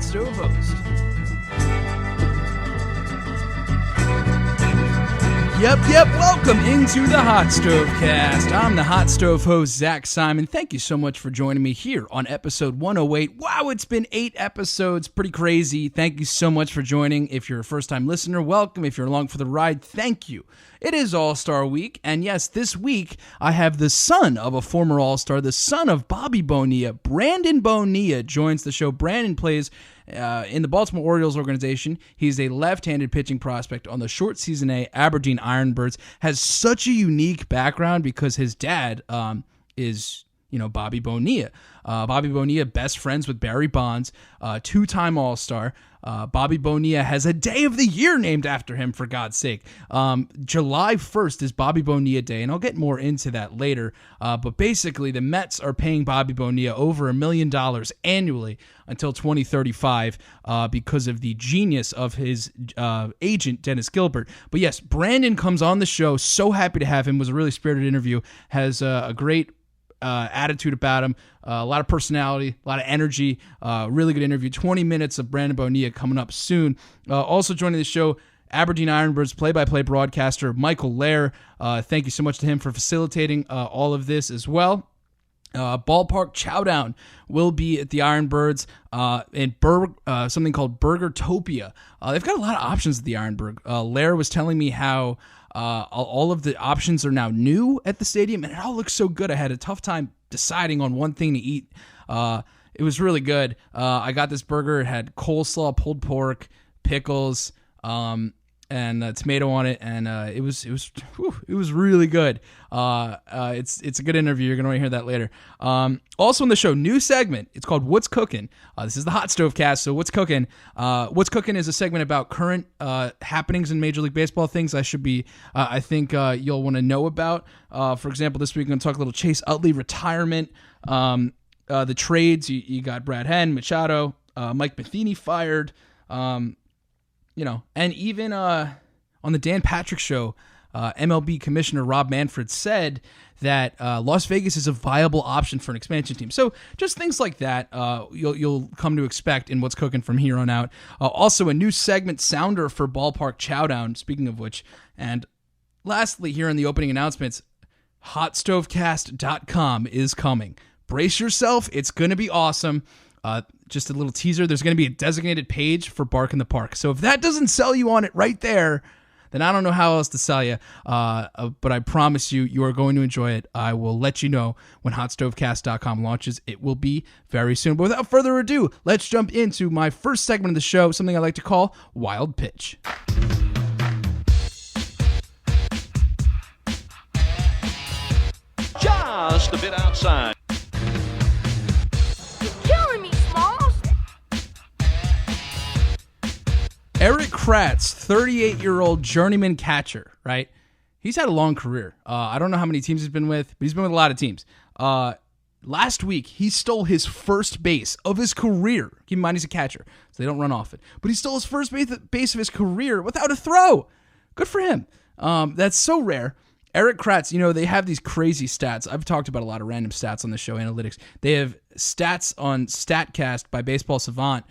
Stove host. Yep, welcome into the HotStoveCast. I'm the Hot Stove host, Zach Simon. Thank you so much for joining me here on episode 108. Wow, it's been 8 episodes, pretty crazy. Thank you so much for joining. If you're a first-time listener, welcome. If you're along for the ride, thank you. It is All-Star Week, and yes, this week I have the son of a former All-Star, the son of Bobby Bonilla. Brandon Bonilla joins the show. Brandon plays in the Baltimore Orioles organization. He's a left-handed pitching prospect on the short season A Aberdeen IronBirds. Has such a unique background because his dad is, Bobby Bonilla. Bobby Bonilla, best friends with Barry Bonds, two-time All-Star. Bobby Bonilla has a day of the year named after him, for God's sake. July 1st is Bobby Bonilla Day, and I'll get more into that later. But basically, the Mets are paying Bobby Bonilla over $1 million annually until 2035 because of the genius of his agent, Dennis Gilbert. But yes, Brandon comes on the show. So happy to have him. It was a really spirited interview. Has a great attitude about him, a lot of personality, a lot of energy, really good interview. 20 minutes of Brandon Bonilla coming up soon. Also joining the show, Aberdeen IronBirds play-by-play broadcaster Michael Lehr. Thank you so much to him for facilitating all of this as well. Ballpark Chowdown will be at the IronBirds in something called Burgertopia. They've got a lot of options at the IronBird. Lehr was telling me how all of the options are now new at the stadium, and it all looks so good. I had a tough time deciding on one thing to eat. It was really good. I got this burger. It had coleslaw, pulled pork, pickles, and tomato on it, and it was really good. It's a good interview. You're gonna want to hear that later. Also on the show, new segment. It's called What's Cookin'. This is the HotStoveCast. So What's Cookin'? What's Cookin' is a segment about current happenings in Major League Baseball, things I think you'll want to know about. For example, this week I'm going to talk a little Chase Utley retirement. The trades. You got Brad Henn, Machado, Mike Matheny fired. And even on the Dan Patrick Show, MLB Commissioner Rob Manfred said that Las Vegas is a viable option for an expansion team. So just things like that you'll come to expect in What's Cooking from here on out. Also, a new segment sounder for Ballpark Chowdown, speaking of which. And lastly, here in the opening announcements, HotStoveCast.com is coming. Brace yourself. It's going to be awesome. Just a little teaser, there's going to be a designated page for Bark in the Park. So if that doesn't sell you on it right there, then I don't know how else to sell you. But I promise you are going to enjoy it. I will let you know when HotStoveCast.com launches. It will be very soon. But without further ado, let's jump into my first segment of the show, something I like to call Wild Pitch. Just a bit outside. Erik Kratz, 38-year-old journeyman catcher, right? He's had a long career. I don't know how many teams he's been with, but he's been with a lot of teams. Last week, he stole his first base of his career. Keep in mind, he's a catcher, so they don't run often. But he stole his first base of his career without a throw. Good for him. That's so rare. Erik Kratz, they have these crazy stats. I've talked about a lot of random stats on the show, analytics. They have stats on StatCast by Baseball Savant,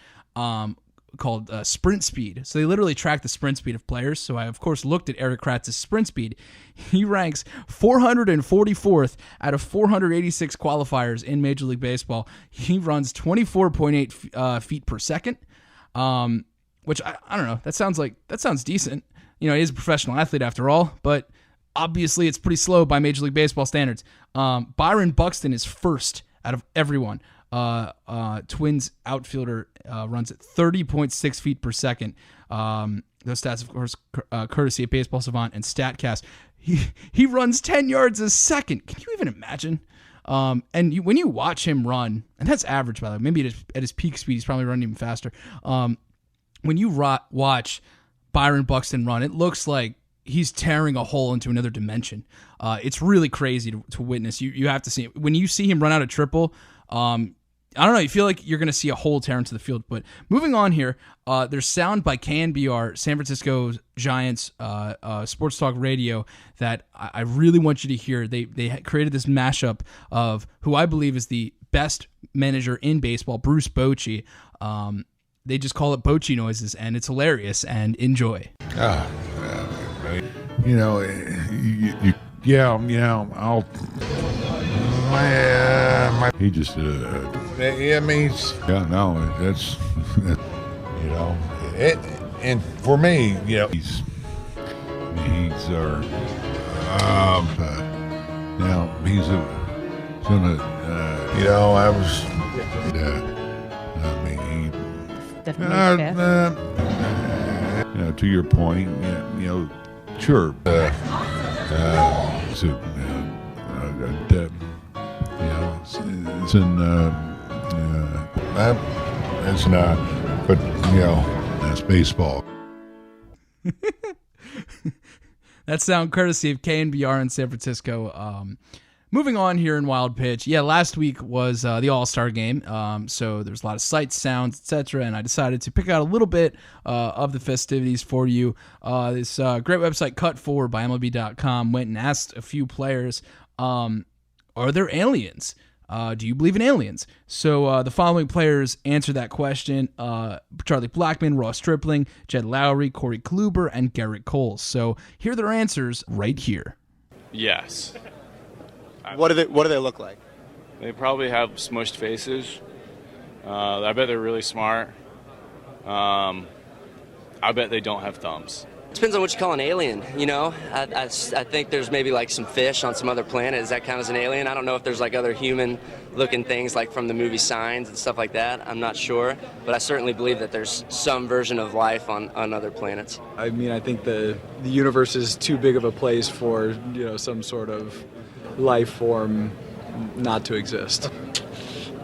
called sprint speed. So they literally track the sprint speed of players. So I, of course, looked at Erik Kratz's sprint speed. He ranks 444th out of 486 qualifiers in Major League Baseball. He runs 24.8 feet per second, which I don't know. That sounds decent. He's a professional athlete after all, but obviously it's pretty slow by Major League Baseball standards. Byron Buxton is first out of everyone. Twins outfielder runs at 30.6 feet per second. Those stats, of course, courtesy of Baseball Savant and StatCast. He runs 10 yards a second. Can you even imagine? When you watch him run, and that's average, by the way, maybe at his peak speed, he's probably running even faster. When you watch Byron Buxton run, it looks like he's tearing a hole into another dimension. It's really crazy to witness. You have to see it. When you see him run out a triple, I don't know, you feel like you're going to see a hole tear into the field. But moving on here, there's sound by KNBR, San Francisco Giants sports talk radio, that I really want you to hear. They created this mashup of who I believe is the best manager in baseball, Bruce Bochy, they just call it Bochy Noises, and it's hilarious. And enjoy. You know, I'll. He just that's and for me, he's our he's gonna I was Definitely to your point, sure. It's in it's not, but that's baseball. That sound courtesy of KNBR in San Francisco. Moving on here in Wild Pitch. Yeah, last week was the All-Star game, so there's a lot of sights, sounds, etc., and I decided to pick out a little bit of the festivities for you. This great website, Cut4 by MLB.com, went and asked a few players, are there aliens? Do you believe in aliens? So the following players answer that question: Charlie Blackmon, Ross Stripling, Jed Lowry, Corey Kluber, and Garrett Cole. So here are their answers right here. Yes. What do they look like? They probably have smushed faces. I bet they're really smart. I bet they don't have thumbs. Depends on what you call an alien, I think there's maybe like some fish on some other planet. Does that count as an alien? I don't know if there's like other human-looking things like from the movie Signs and stuff like that. I'm not sure, but I certainly believe that there's some version of life on other planets. I mean, I think the universe is too big of a place for, some sort of life form not to exist.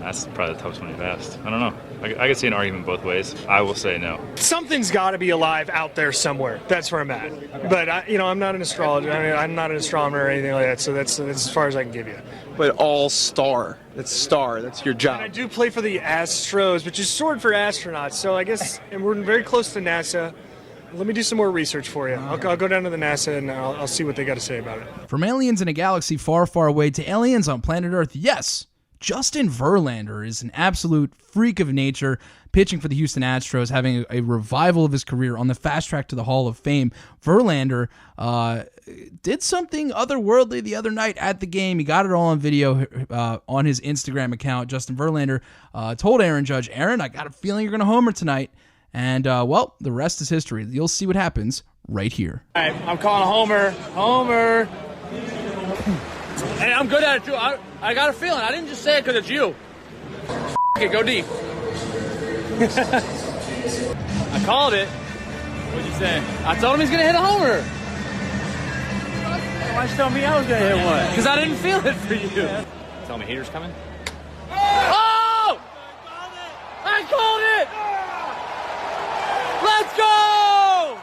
That's probably the toughest one you've asked. I don't know. I could see an argument both ways. I will say no. Something's got to be alive out there somewhere. That's where I'm at. Okay. But I'm not an astrologer. I mean, I'm not an astronomer or anything like that. So that's as far as I can give you. But All-Star. That's star. That's your job. And I do play for the Astros, which is short for astronauts. So I guess, and we're very close to NASA. Let me do some more research for you. I'll go down to the NASA and I'll see what they got to say about it. From aliens in a galaxy far, far away to aliens on planet Earth, yes, Justin Verlander is an absolute freak of nature, pitching for the Houston Astros, having a revival of his career on the fast track to the Hall of Fame. Verlander did something otherworldly the other night at the game. He got it all on video on his Instagram account. Justin Verlander told Aaron Judge, "Aaron, I got a feeling you're going to homer tonight." And, well, the rest is history. You'll see what happens right here. All right, I'm calling a homer. Homer. Hey, I'm good at it, too. I got a feeling. I didn't just say it because it's you. Okay, go deep. I called it. What'd you say? I told him he's going to hit a homer. Why'd you tell me I was going to hit one? Because I didn't feel it for you. Tell me haters coming? Oh! I called it! Let's go!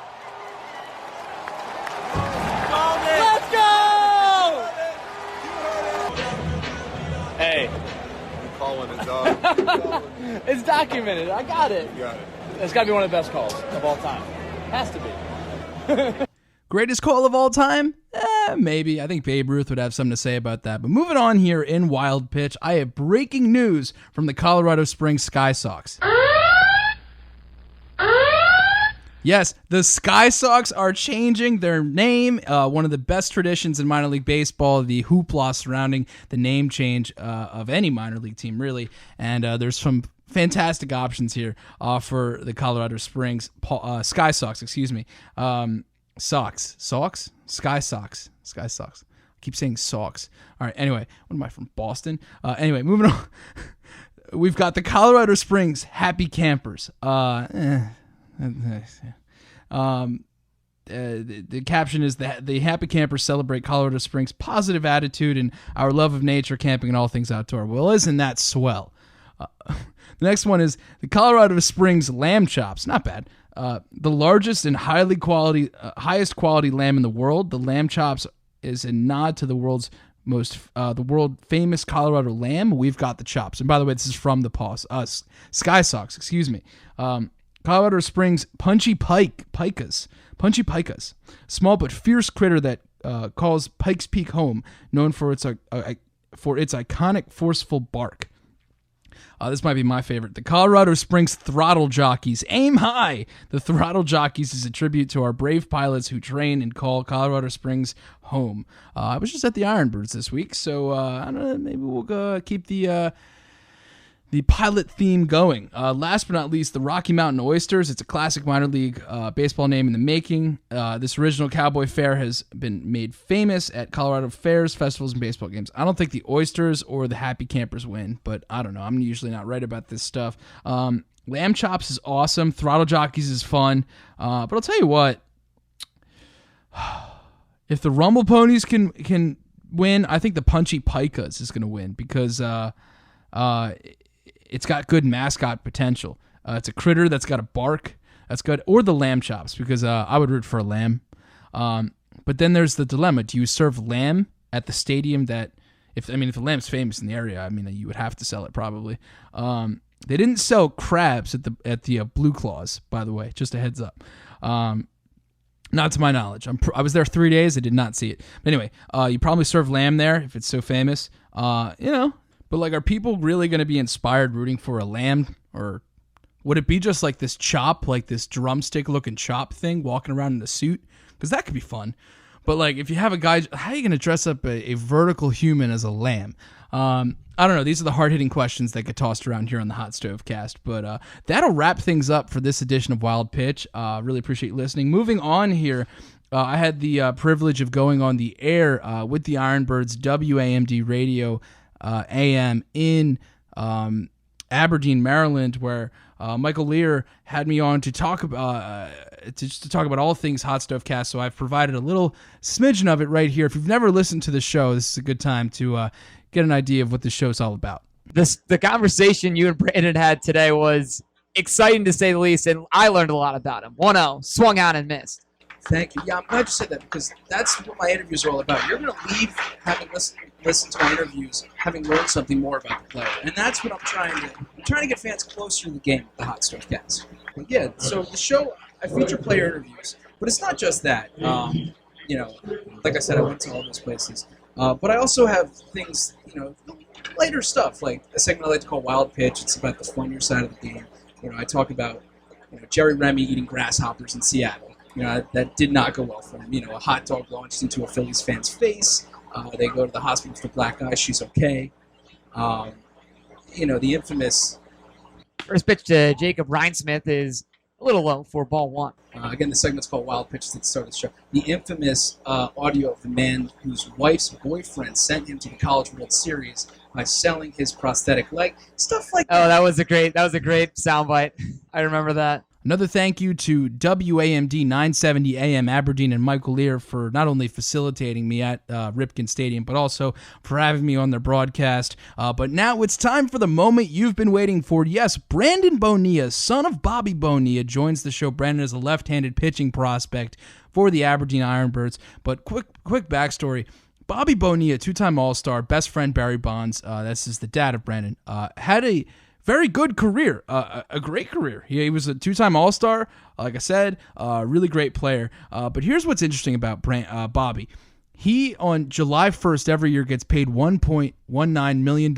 Let's go! Hey. I'm calling it, dog. It's documented. I got it. You got it. It's got to be one of the best calls of all time. Has to be. Greatest call of all time? Maybe. I think Babe Ruth would have something to say about that. But moving on here in Wild Pitch, I have breaking news from the Colorado Springs Sky Sox. Yes, the Sky Sox are changing their name. One of the best traditions in minor league baseball, the hoopla surrounding the name change of any minor league team, really. And there's some fantastic options here for the Colorado Springs Sky Sox, excuse me. Sox? Sky Sox. Sky Sox. I keep saying Sox. All right, anyway, what am I, from Boston? Anyway, moving on. We've got the Colorado Springs Happy Campers. The caption is that the Happy Campers celebrate Colorado Springs' positive attitude and our love of nature, camping, and all things outdoor. Well, isn't that swell? The next one is the Colorado Springs Lamb Chops. Not bad. The largest and highest quality lamb in the world. The Lamb Chops is a nod to the world famous Colorado lamb. We've got the chops. And by the way, this is from the Sky Sox. Excuse me. Colorado Springs Punchy Pikas. Small but fierce critter that calls Pikes Peak home, known for its iconic forceful bark. This might be my favorite. The Colorado Springs Throttle Jockeys. Aim high! The Throttle Jockeys is a tribute to our brave pilots who train and call Colorado Springs home. I was just at the IronBirds this week, so I don't know, maybe we'll keep the pilot theme going. Last but not least, the Rocky Mountain Oysters. It's a classic minor league baseball name in the making. This original cowboy fair has been made famous at Colorado fairs, festivals, and baseball games. I don't think the Oysters or the Happy Campers win, but I don't know. I'm usually not right about this stuff. Lamb Chops is awesome. Throttle Jockeys is fun. But I'll tell you what. If the Rumble Ponies can win, I think the Punchy Pikas is going to win because it's got good mascot potential. It's a critter that's got a bark. That's good. Or the Lamb Chops, because I would root for a lamb. But then there's the dilemma. Do you serve lamb at the stadium that, if the lamb's famous in the area, you would have to sell it probably. They didn't sell crabs at the Blue Claws, by the way, just a heads up. Not to my knowledge. I was there 3 days. I did not see it. But anyway, you probably serve lamb there if it's so famous. But are people really going to be inspired rooting for a lamb? Or would it be just like this chop, like this drumstick-looking chop thing walking around in a suit? Because that could be fun. But if you have a guy, how are you going to dress up a vertical human as a lamb? I don't know. These are the hard-hitting questions that get tossed around here on the Hot Stove Cast. But that'll wrap things up for this edition of Wild Pitch. Really appreciate you listening. Moving on here, I had the privilege of going on the air with the IronBirds WAMD radio AM in Aberdeen, Maryland, where Michael Lehr had me on to talk about all things HotStoveCast. So I've provided a little smidgen of it right here. If you've never listened to the show, this is a good time to get an idea of what the show's all about. The conversation you and Brandon had today was exciting to say the least, and I learned a lot about him. 1-0, swung out and missed. Thank you. Yeah, I'm glad you said that because that's what my interviews are all about. You're going to leave having listened to my interviews, having learned something more about the player, and that's what I'm trying to get fans closer to the game with the Hot Stove Cast. But yeah, so the show, I feature player interviews, but it's not just that. Like I said, I went to all those places, but I also have things, lighter stuff like a segment I like to call Wild Pitch. It's about the funnier side of the game. I talk about Jerry Remy eating grasshoppers in Seattle. That did not go well for him. A hot dog launched into a Phillies fan's face. They go to the hospital for the black eye. She's okay. The infamous... First pitch to Jacob Reinsmith is a little low for ball one. Again, the segment's called Wild Pitches at the start of the show. The infamous audio of the man whose wife's boyfriend sent him to the College World Series by selling his prosthetic leg. Stuff like that. Oh, that was a great soundbite. I remember that. Another thank you to WAMD 970 AM Aberdeen and Michael Lehr for not only facilitating me at Ripken Stadium, but also for having me on their broadcast. But now it's time for the moment you've been waiting for. Yes, Brandon Bonilla, son of Bobby Bonilla, joins the show. Brandon is a left-handed pitching prospect for the Aberdeen IronBirds. But quick backstory. Bobby Bonilla, two-time All-Star, best friend Barry Bonds, this is the dad of Brandon, had a very good career, a great career. He was a two-time All-Star, like I said, really great player. But here's what's interesting about Bobby. He, on July 1st every year, gets paid $1.19 million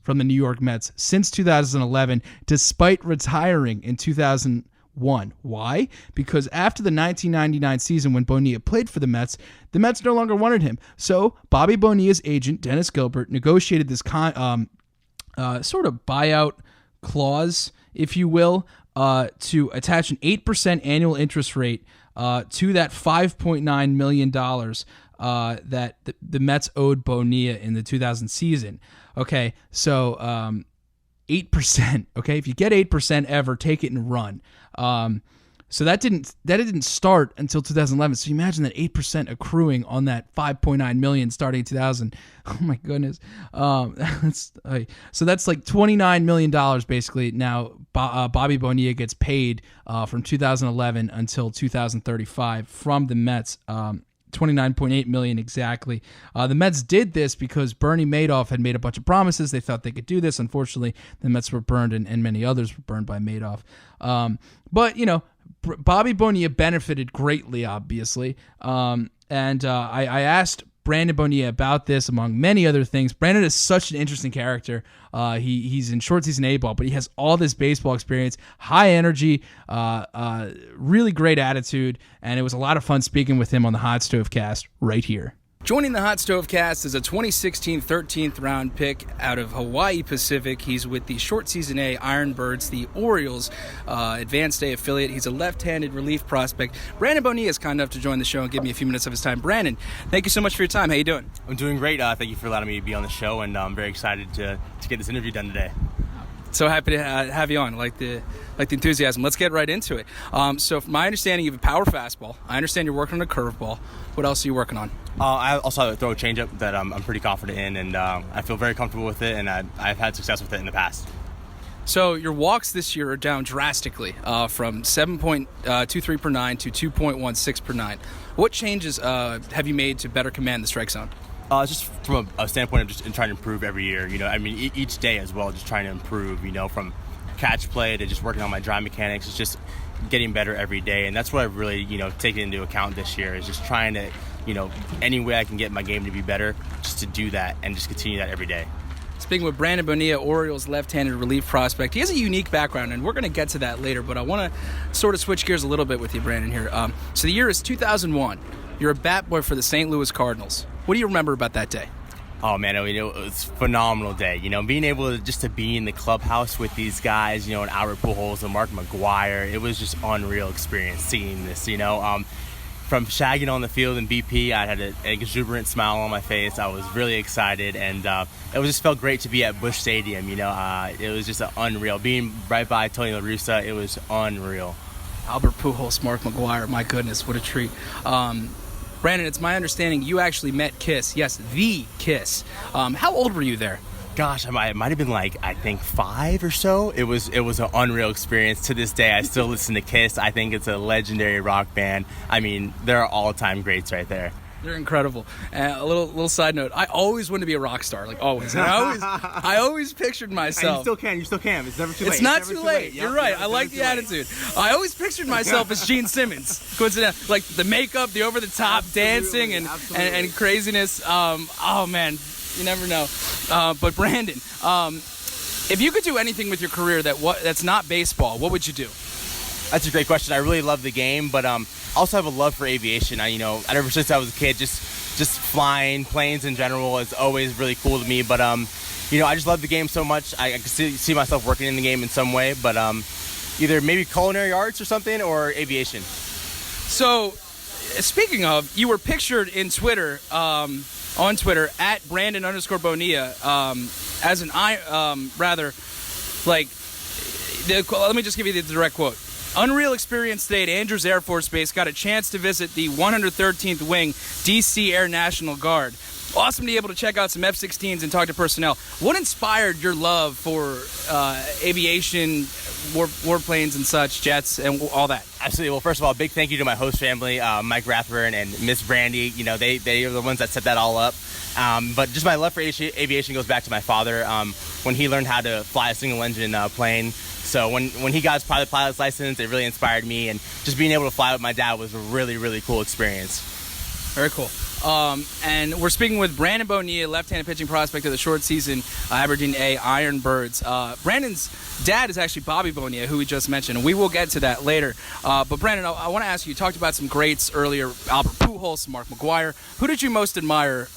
from the New York Mets since 2011, despite retiring in 2001. Why? Because after the 1999 season when Bonilla played for the Mets no longer wanted him. So Bobby Bonilla's agent, Dennis Gilbert, negotiated this sort of buyout clause, if you will, to attach an 8% annual interest rate to that $5.9 million that the Mets owed Bonilla in the 2000 season. Okay, so 8%. Okay, if you get 8% ever, take it and run. So that didn't start until 2011. So you imagine that 8% accruing on that $5.9 million starting in 2000. Oh my goodness. So that's like $29 million basically. Now Bobby Bonilla gets paid from 2011 until 2035 from the Mets. $29.8 million exactly. The Mets did this because Bernie Madoff had made a bunch of promises. They thought they could do this. Unfortunately, the Mets were burned, and many others were burned by Madoff. But Bobby Bonilla benefited greatly, obviously. And I asked Brandon Bonilla about this, among many other things. Brandon is such an interesting character. He's in short season A-ball, but he has all this baseball experience, high energy, really great attitude, and it was a lot of fun speaking with him on the HotStoveCast right here. Joining the HotStoveCast is a 2016 13th round pick out of Hawaii Pacific. He's with the short season A IronBirds, the Orioles advanced A affiliate. He's a left-handed relief prospect. Brandon Bonilla is kind enough to join the show and give me a few minutes of his time. Brandon, thank you so much for your time. How you doing? I'm doing great. Thank you for allowing me to be on the show, and I'm very excited to get this interview done today. So happy to have you on. Like the enthusiasm. Let's get right into it. So from my understanding, you have a power fastball. I understand you're working on a curveball. What else are you working on? I also have a throw changeup that I'm pretty confident in, and I feel very comfortable with it, and I've had success with it in the past. So your walks this year are down drastically from 7.23 per 9 to 2.16 per 9. What changes have you made to better command the strike zone? Just from a standpoint of just trying to improve every year. Each day as well, just trying to improve, from catch play to just working on my drive mechanics. It's just getting better every day, and that's what I've really, taken into account this year, is just trying to, any way I can get my game to be better, just to do that and just continue that every day. Speaking with Brandon Bonilla, Orioles left-handed relief prospect. He has a unique background, and we're going to get to that later, but I want to sort of switch gears a little bit with you, Brandon, here. So the year is 2001. You're a bat boy for the St. Louis Cardinals. What do you remember about that day? Oh, man, it was a phenomenal day. Being able to be in the clubhouse with these guys, and Albert Pujols and Mark McGwire, it was just unreal experience seeing this, From shagging on the field in BP, I had an exuberant smile on my face. I was really excited, and it just felt great to be at Busch Stadium, It was just unreal. Being right by Tony La Russa, it was unreal. Albert Pujols, Mark McGwire, my goodness, what a treat. Brandon, it's my understanding you actually met Kiss. Yes, the Kiss. How old were you there? Gosh, I might have been I think 5 or so. It was an unreal experience. To this day, I still listen to Kiss. I think it's a legendary rock band. They're all-time greats right there. They're incredible. A little side note: I always wanted to be a rock star, always. And I always pictured myself. And you still can. It's never too late. It's not too late. You're right. I like the attitude. I always pictured myself as Gene Simmons. Coincidentally, the makeup, the over-the-top dancing, and craziness. Oh man, you never know. But Brandon, if you could do anything with your career that's not baseball, what would you do? That's a great question. I really love the game, but I also have a love for aviation. Ever since I was a kid, just flying, planes in general is always really cool to me. But I just love the game so much. I can see myself working in the game in some way. But either maybe culinary arts or something, or aviation. So, speaking of, you were pictured in Twitter, on Twitter at Brandon_Bonilla, as an let me just give you the direct quote. Unreal experience today at Andrews Air Force Base. Got a chance to visit the 113th Wing D.C. Air National Guard. Awesome to be able to check out some F-16s and talk to personnel. What inspired your love for aviation, warplanes and such, jets, and all that? Absolutely. Well, first of all, big thank you to my host family, Mike Rathburn and Miss Brandy. They are the ones that set that all up. But just my love for aviation goes back to my father when he learned how to fly a single-engine plane. So when he got his pilot's license, it really inspired me. And just being able to fly with my dad was a really, really cool experience. Very cool. And we're speaking with Brandon Bonilla, left-handed pitching prospect of the short season Aberdeen A IronBirds. Brandon's dad is actually Bobby Bonilla, who we just mentioned, and we will get to that later. But Brandon, I want to ask you talked about some greats earlier, Albert Pujols, Mark McGwire. Who did you most admire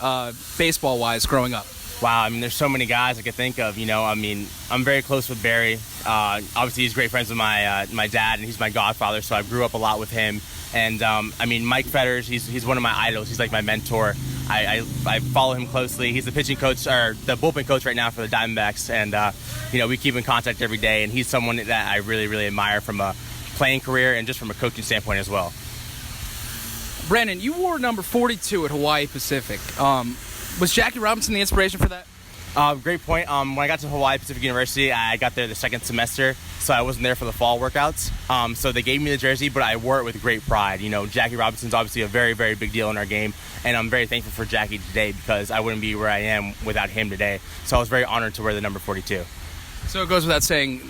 baseball-wise growing up? Wow, there's so many guys I could think of. I'm very close with Barry. Obviously, he's great friends with my dad, and he's my godfather, so I grew up a lot with him. And, Mike Fetters, he's one of my idols. He's like my mentor. I follow him closely. He's the pitching coach, or the bullpen coach right now for the Diamondbacks. And, we keep in contact every day. And he's someone that I really, really admire from a playing career and just from a coaching standpoint as well. Brandon, you wore number 42 at Hawaii Pacific. Was Jackie Robinson the inspiration for that? Great point. When I got to Hawaii Pacific University, I got there the second semester, so I wasn't there for the fall workouts. So they gave me the jersey, but I wore it with great pride. Jackie Robinson's obviously a very, very big deal in our game, and I'm very thankful for Jackie today because I wouldn't be where I am without him today. So I was very honored to wear the number 42. So it goes without saying,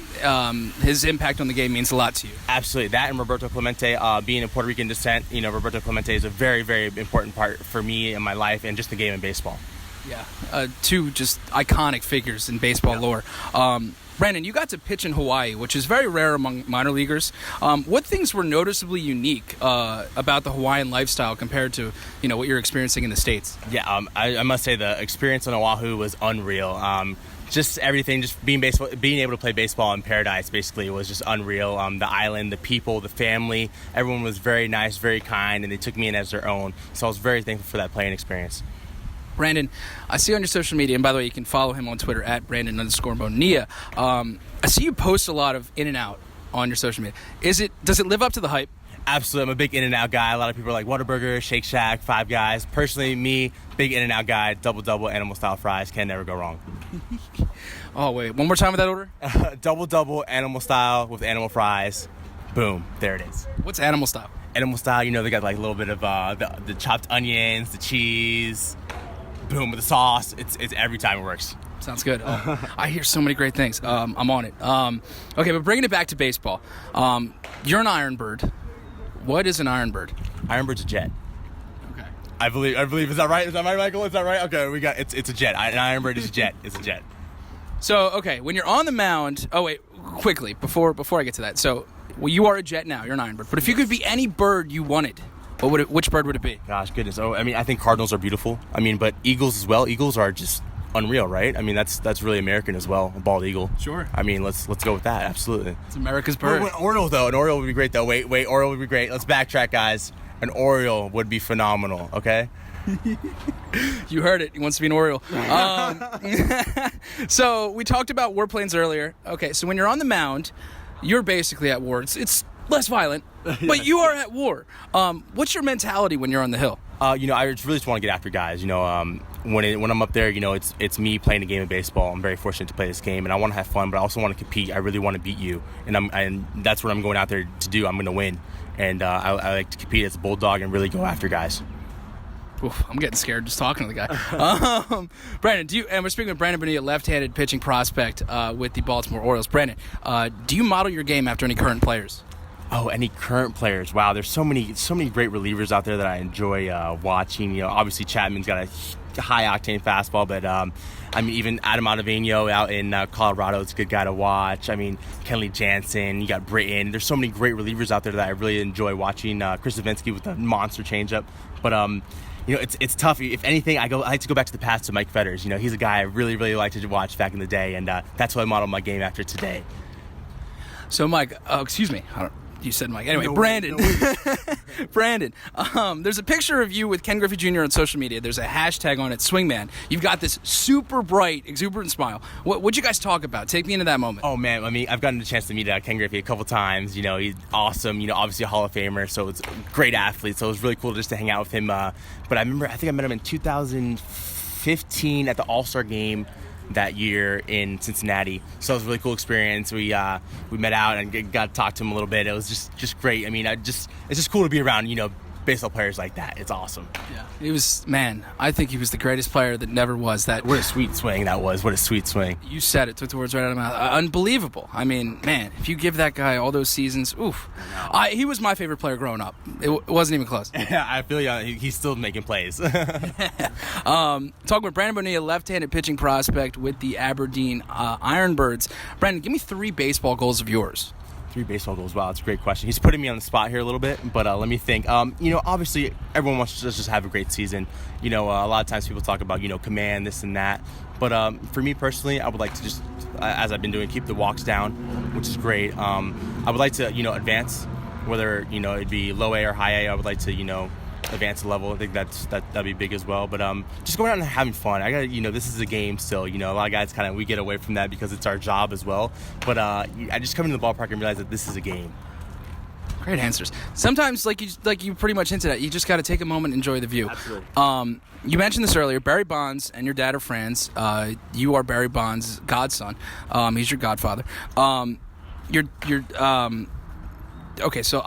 his impact on the game means a lot to you. Absolutely. That and Roberto Clemente, being of Puerto Rican descent, Roberto Clemente is a very, very important part for me in my life and just the game in baseball. Yeah, two just iconic figures in baseball lore. Brandon, you got to pitch in Hawaii, which is very rare among minor leaguers. What things were noticeably unique about the Hawaiian lifestyle compared to what you're experiencing in the States? Yeah, I must say the experience on Oahu was unreal. Just everything, just being able to play baseball in paradise, basically, was just unreal. The island, the people, the family, everyone was very nice, very kind, and they took me in as their own. So I was very thankful for that playing experience. Brandon, I see on your social media, and by the way, you can follow him on Twitter at Brandon_Bonilla. I see you post a lot of In-N-Out on your social media. Does it live up to the hype? Absolutely. I'm a big In-N-Out guy. A lot of people are like Whataburger, Shake Shack, Five Guys. Personally, me, big In-N-Out guy, double, animal-style fries. Can never go wrong. Oh, wait. One more time with that order? Double, animal-style with animal fries. Boom. There it is. What's animal style? Animal style, they got like a little bit of the chopped onions, the cheese. Boom, with the sauce. It's every time it works. Sounds good. I hear so many great things. I'm on it. Okay, but bringing it back to baseball. You're an IronBird. What is an IronBird? IronBird's a jet. Okay. I believe. Is that right? Is that right, Michael? Is that right? Okay, it's a jet. An IronBird is a jet. It's a jet. So, okay, when you're on the mound. Oh wait, quickly before I get to that. So, you are a jet now. You're an IronBird. But if you could be any bird you wanted, which bird would it be? Gosh, goodness. Oh, I think Cardinals are beautiful. But eagles as well. Eagles are just unreal, right? That's really American as well. A bald eagle. Sure. Let's go with that. Absolutely. It's America's bird. An Oriole though. An Oriole would be great though. Wait. Oriole would be great. Let's backtrack, guys. An Oriole would be phenomenal. Okay. You heard it. He wants to be an Oriole. So we talked about warplanes earlier. Okay. So when you're on the mound, you're basically at war. It's less violent, but you are at war. What's your mentality when you're on the hill? I really just want to get after guys. When I'm up there, it's me playing a game of baseball. I'm very fortunate to play this game, and I want to have fun, but I also want to compete. I really want to beat you, and that's what I'm going out there to do. I'm going to win, and I like to compete as a bulldog and really go after guys. Oof, I'm getting scared just talking to the guy. Brandon, and we're speaking with Brandon Bonilla, left-handed pitching prospect with the Baltimore Orioles. Brandon, do you model your game after any current players? Oh, any current players? Wow, there's so many great relievers out there that I enjoy watching. Obviously Chapman's got a high-octane fastball, but even Adam Ottavino out in Colorado is a good guy to watch. Kenley Jansen, you got Britton. There's so many great relievers out there that I really enjoy watching. Chris Savinsky with the monster changeup, but it's tough. If anything, I like to go back to the past to Mike Fetters. He's a guy I really, really liked to watch back in the day, and that's what I model my game after today. So, Mike, excuse me. You said Mike. Anyway, no, Brandon. Brandon, there's a picture of you with Ken Griffey Jr. on social media. There's a hashtag on it, Swingman. You've got this super bright, exuberant smile. What'd you guys talk about? Take me into that moment. Oh, man. I've gotten the chance to meet Ken Griffey a couple times. He's awesome. Obviously a Hall of Famer, so it's a great athlete. So it was really cool just to hang out with him. But I think I met him in 2015 at the All-Star game that year in Cincinnati. So it was a really cool experience. We met out and got to talk to him a little bit. It was just great. It's just cool to be around, baseball players like that. It's awesome. Yeah. He was, man, I think he was the greatest player that never was. What a sweet swing that was. What a sweet swing. You said it. Took the words right out of my mouth. Unbelievable. Man, if you give that guy all those seasons, oof. He was my favorite player growing up. It wasn't even close. Yeah, I feel he's still making plays. Talking with Brandon Bonilla, left-handed pitching prospect with the Aberdeen IronBirds. Brandon, give me 3 baseball goals of yours. 3 baseball goals. Wow, that's a great question. He's putting me on the spot here a little bit, but let me think. Obviously, everyone wants to just have a great season. A lot of times people talk about, command, this and that. But for me personally, I would like to just, as I've been doing, keep the walks down, which is great. I would like to, advance, whether, it'd be low A or high A. I would like to, advance a level. I think that'd be big as well. But just going out and having fun. I got this is a game still. A lot of guys we get away from that because it's our job as well. But I just come into the ballpark and realize that this is a game. Great answers. Sometimes, like you pretty much hinted at, you just got to take a moment and enjoy the view. Absolutely. You mentioned this earlier. Barry Bonds and your dad are friends. You are Barry Bonds' godson. He's your godfather. Okay. So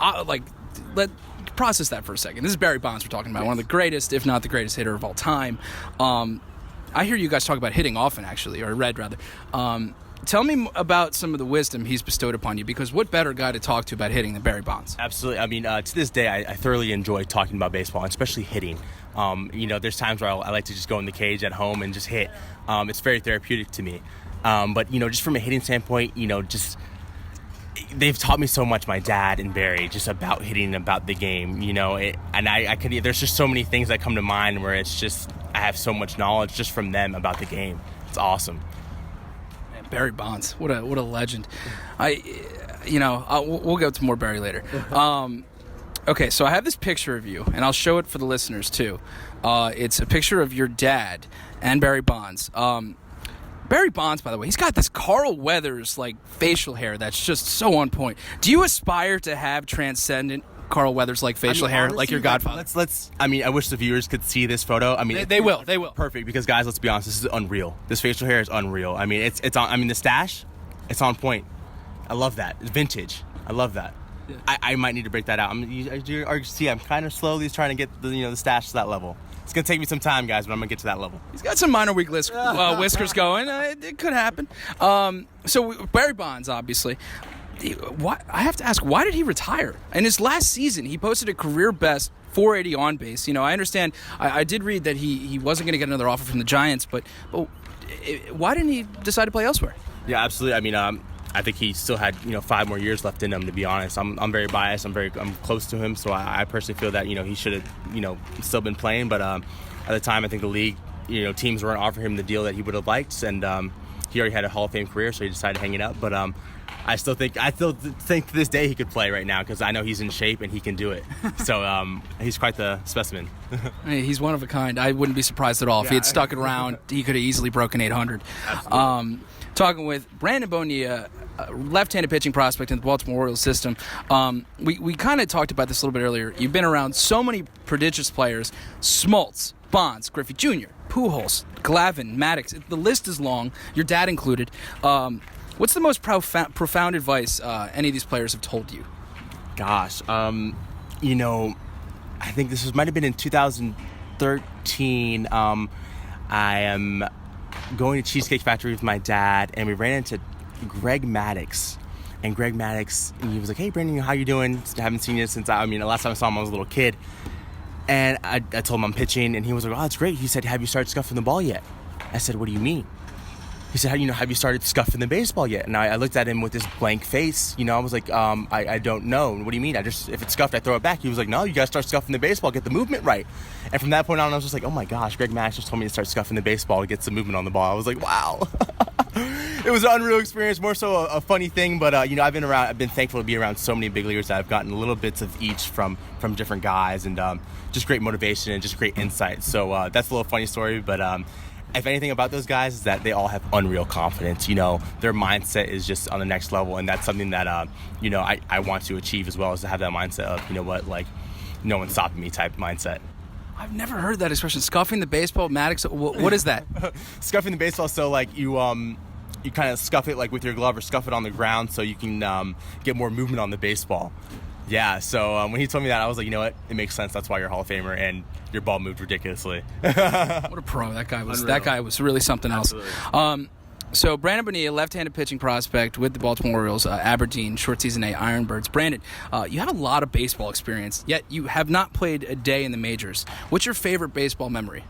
let. Process that for a second. This is Barry Bonds we're talking about, one of the greatest, if not the greatest hitter of all time. I hear you guys talk about hitting often, actually, or read rather. Tell me about some of the wisdom he's bestowed upon you, because what better guy to talk to about hitting than Barry Bonds? Absolutely. I mean, to this day, I thoroughly enjoy talking about baseball, especially hitting. There's times where I like to just go in the cage at home and just hit. It's very therapeutic to me. But just from a hitting standpoint, they've taught me so much, my dad and Barry, just about hitting, about the game, there's just so many things that come to mind where it's just, I have so much knowledge just from them about the game. It's awesome. Man, Barry Bonds, what a legend. We'll go to more Barry later. Okay, so I have this picture of you, and I'll show it for the listeners too. It's a picture of your dad and Barry Bonds. Barry Bonds, by the way, he's got this Carl Weathers facial hair that's just so on point. Do you aspire to have transcendent Carl Weathers facial hair, honestly, like your godfather? I wish the viewers could see this photo. They will. Perfect, because guys, let's be honest, this is unreal. This facial hair is unreal. It's on. The stash, it's on point. I love that. It's vintage. I love that. Yeah. I might need to break that out. I'm kind of slowly trying to get the stash to that level. It's going to take me some time, guys, but I'm going to get to that level. He's got some minor league whiskers going. It could happen. So Barry Bonds, obviously. I have to ask, why did he retire? In his last season, he posted a career-best 480 on base. I understand. I did read that he wasn't going to get another offer from the Giants, but why didn't he decide to play elsewhere? Yeah, absolutely. I think he still had 5 more years left in him. To be honest, I'm very biased. I'm close to him, so I personally feel that he should have still been playing. But at the time, I think the league teams weren't offering him the deal that he would have liked, and he already had a Hall of Fame career, so he decided to hang it up. But I still think to this day he could play right now, because I know he's in shape and he can do it. So he's quite the specimen. Hey, he's one of a kind. I wouldn't be surprised at all if he had stuck it around. He could have easily broken 800. Talking with Brandon Bonilla, left-handed pitching prospect in the Baltimore Orioles system. We kind of talked about this a little bit earlier. You've been around so many prodigious players: Smoltz, Bonds, Griffey Jr., Pujols, Glavine, Maddox. The list is long, your dad included. What's the most profound advice any of these players have told you? Gosh, I think this might have been in 2013. I am going to Cheesecake Factory with my dad, and we ran into Greg Maddox. And Greg Maddox, he was like, "Hey, Brandon, how you doing? Haven't seen you since the last time I saw him, I was a little kid." And I told him I'm pitching, and he was like, "Oh, that's great." He said, "Have you started scuffing the ball yet?" I said, "What do you mean?" He said, "Have you started scuffing the baseball yet?" And I looked at him with this blank face. I was like, I don't know. What do you mean? If it's scuffed, I throw it back. He was like, "No, you got to start scuffing the baseball, get the movement right." And from that point on, I was just like, oh my gosh, Greg Maddox just told me to start scuffing the baseball to get some movement on the ball. I was like, wow. It was an unreal experience, more so a funny thing. But I've been thankful to be around so many big leaguers that I've gotten little bits of each from different guys, and just great motivation and just great insight. So that's a little funny story, but if anything about those guys is that they all have unreal confidence. Their mindset is just on the next level, and that's something that I want to achieve as well, is to have that mindset of no one's stopping me type mindset. I've never heard that expression. Scuffing the baseball, Maddox. What is that? Scuffing the baseball. So you kind of scuff it with your glove, or scuff it on the ground so you can get more movement on the baseball. Yeah, so when he told me that, I was like, you know what? It makes sense. That's why you're a Hall of Famer, and your ball moved ridiculously. What a pro that guy was. Unreal. That guy was really something else. So Brandon Bonilla, left-handed pitching prospect with the Baltimore Orioles, Aberdeen, short season A, IronBirds. Brandon, you have a lot of baseball experience, yet you have not played a day in the majors. What's your favorite baseball memory?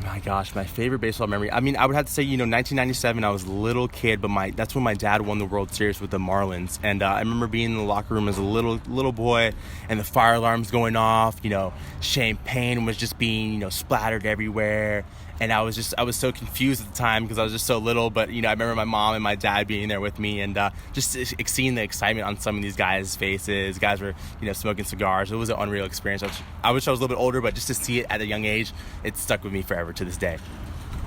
My gosh, my favorite baseball memory. I would have to say, 1997, I was a little kid, but that's when my dad won the World Series with the Marlins. And I remember being in the locker room as a little boy, and the fire alarms going off, champagne was just being, splattered everywhere. And I was so confused at the time because I was just so little. But, I remember my mom and my dad being there with me, and just seeing the excitement on some of these guys' faces. Guys were, smoking cigars. It was an unreal experience. I wish I was a little bit older, but just to see it at a young age, it stuck with me forever to this day.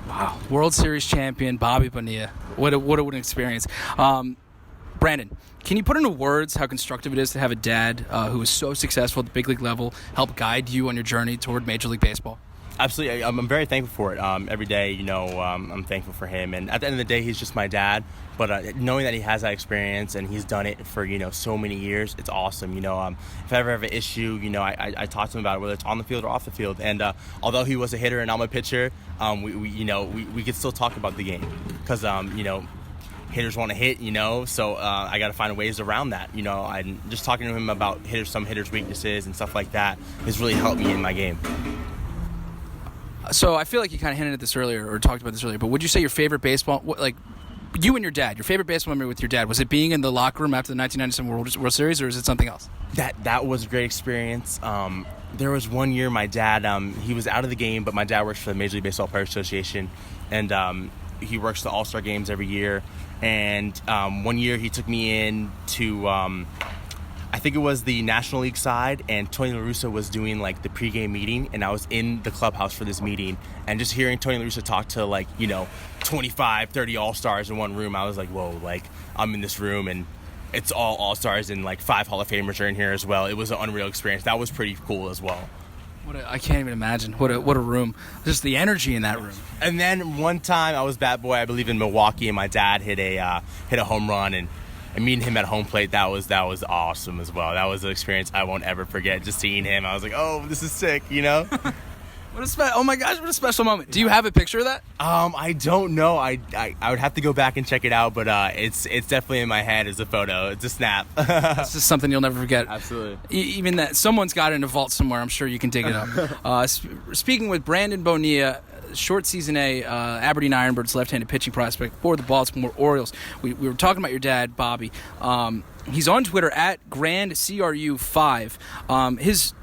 Wow. World Series champion, Bobby Bonilla. What an experience. Brandon, can you put into words how constructive it is to have a dad who was so successful at the big league level help guide you on your journey toward Major League Baseball? Absolutely. I'm very thankful for it. Every day, I'm thankful for him. And at the end of the day, he's just my dad. But knowing that he has that experience and he's done it for, so many years, it's awesome. If I ever have an issue, I talk to him about it, whether it's on the field or off the field. And although he was a hitter and I'm a pitcher, we could still talk about the game. Because, hitters want to hit, so I got to find ways around that. I'm just talking to him about some hitters' weaknesses and stuff like that has really helped me in my game. So I feel like you kind of hinted at this earlier or talked about this earlier, but would you say your favorite baseball, you and your dad, your favorite baseball memory with your dad, was it being in the locker room after the 1997 World Series, or is it something else? That was a great experience. There was one year my dad, he was out of the game, but my dad works for the Major League Baseball Players Association, and he works the All-Star games every year. And one year he took me in to, I think it was the National League side, and Tony La Russa was doing the pregame meeting, and I was in the clubhouse for this meeting, and just hearing Tony La Russa talk to 25, 30 All-Stars in one room, I was like, whoa, I'm in this room, and it's all All-Stars, and 5 Hall of Famers are in here as well. It was an unreal experience. That was pretty cool as well. I can't even imagine. What a room. Just the energy in that room. And then one time I was bat boy, I believe in Milwaukee, and my dad hit a home run, and meeting him at home plate, that was awesome as well. That was an experience I won't ever forget. Just seeing him, I was like, oh, this is sick, Oh my gosh, what a special moment. Do you have a picture of that? I don't know. I would have to go back and check it out, but it's definitely in my head as a photo. It's a snap. It's just something you'll never forget. Absolutely. Even that, someone's got it in a vault somewhere. I'm sure you can dig it up. Speaking with Brandon Bonilla, short season A, Aberdeen IronBirds left-handed pitching prospect for the Baltimore Orioles. We were talking about your dad, Bobby. He's on Twitter at GrandCRU5.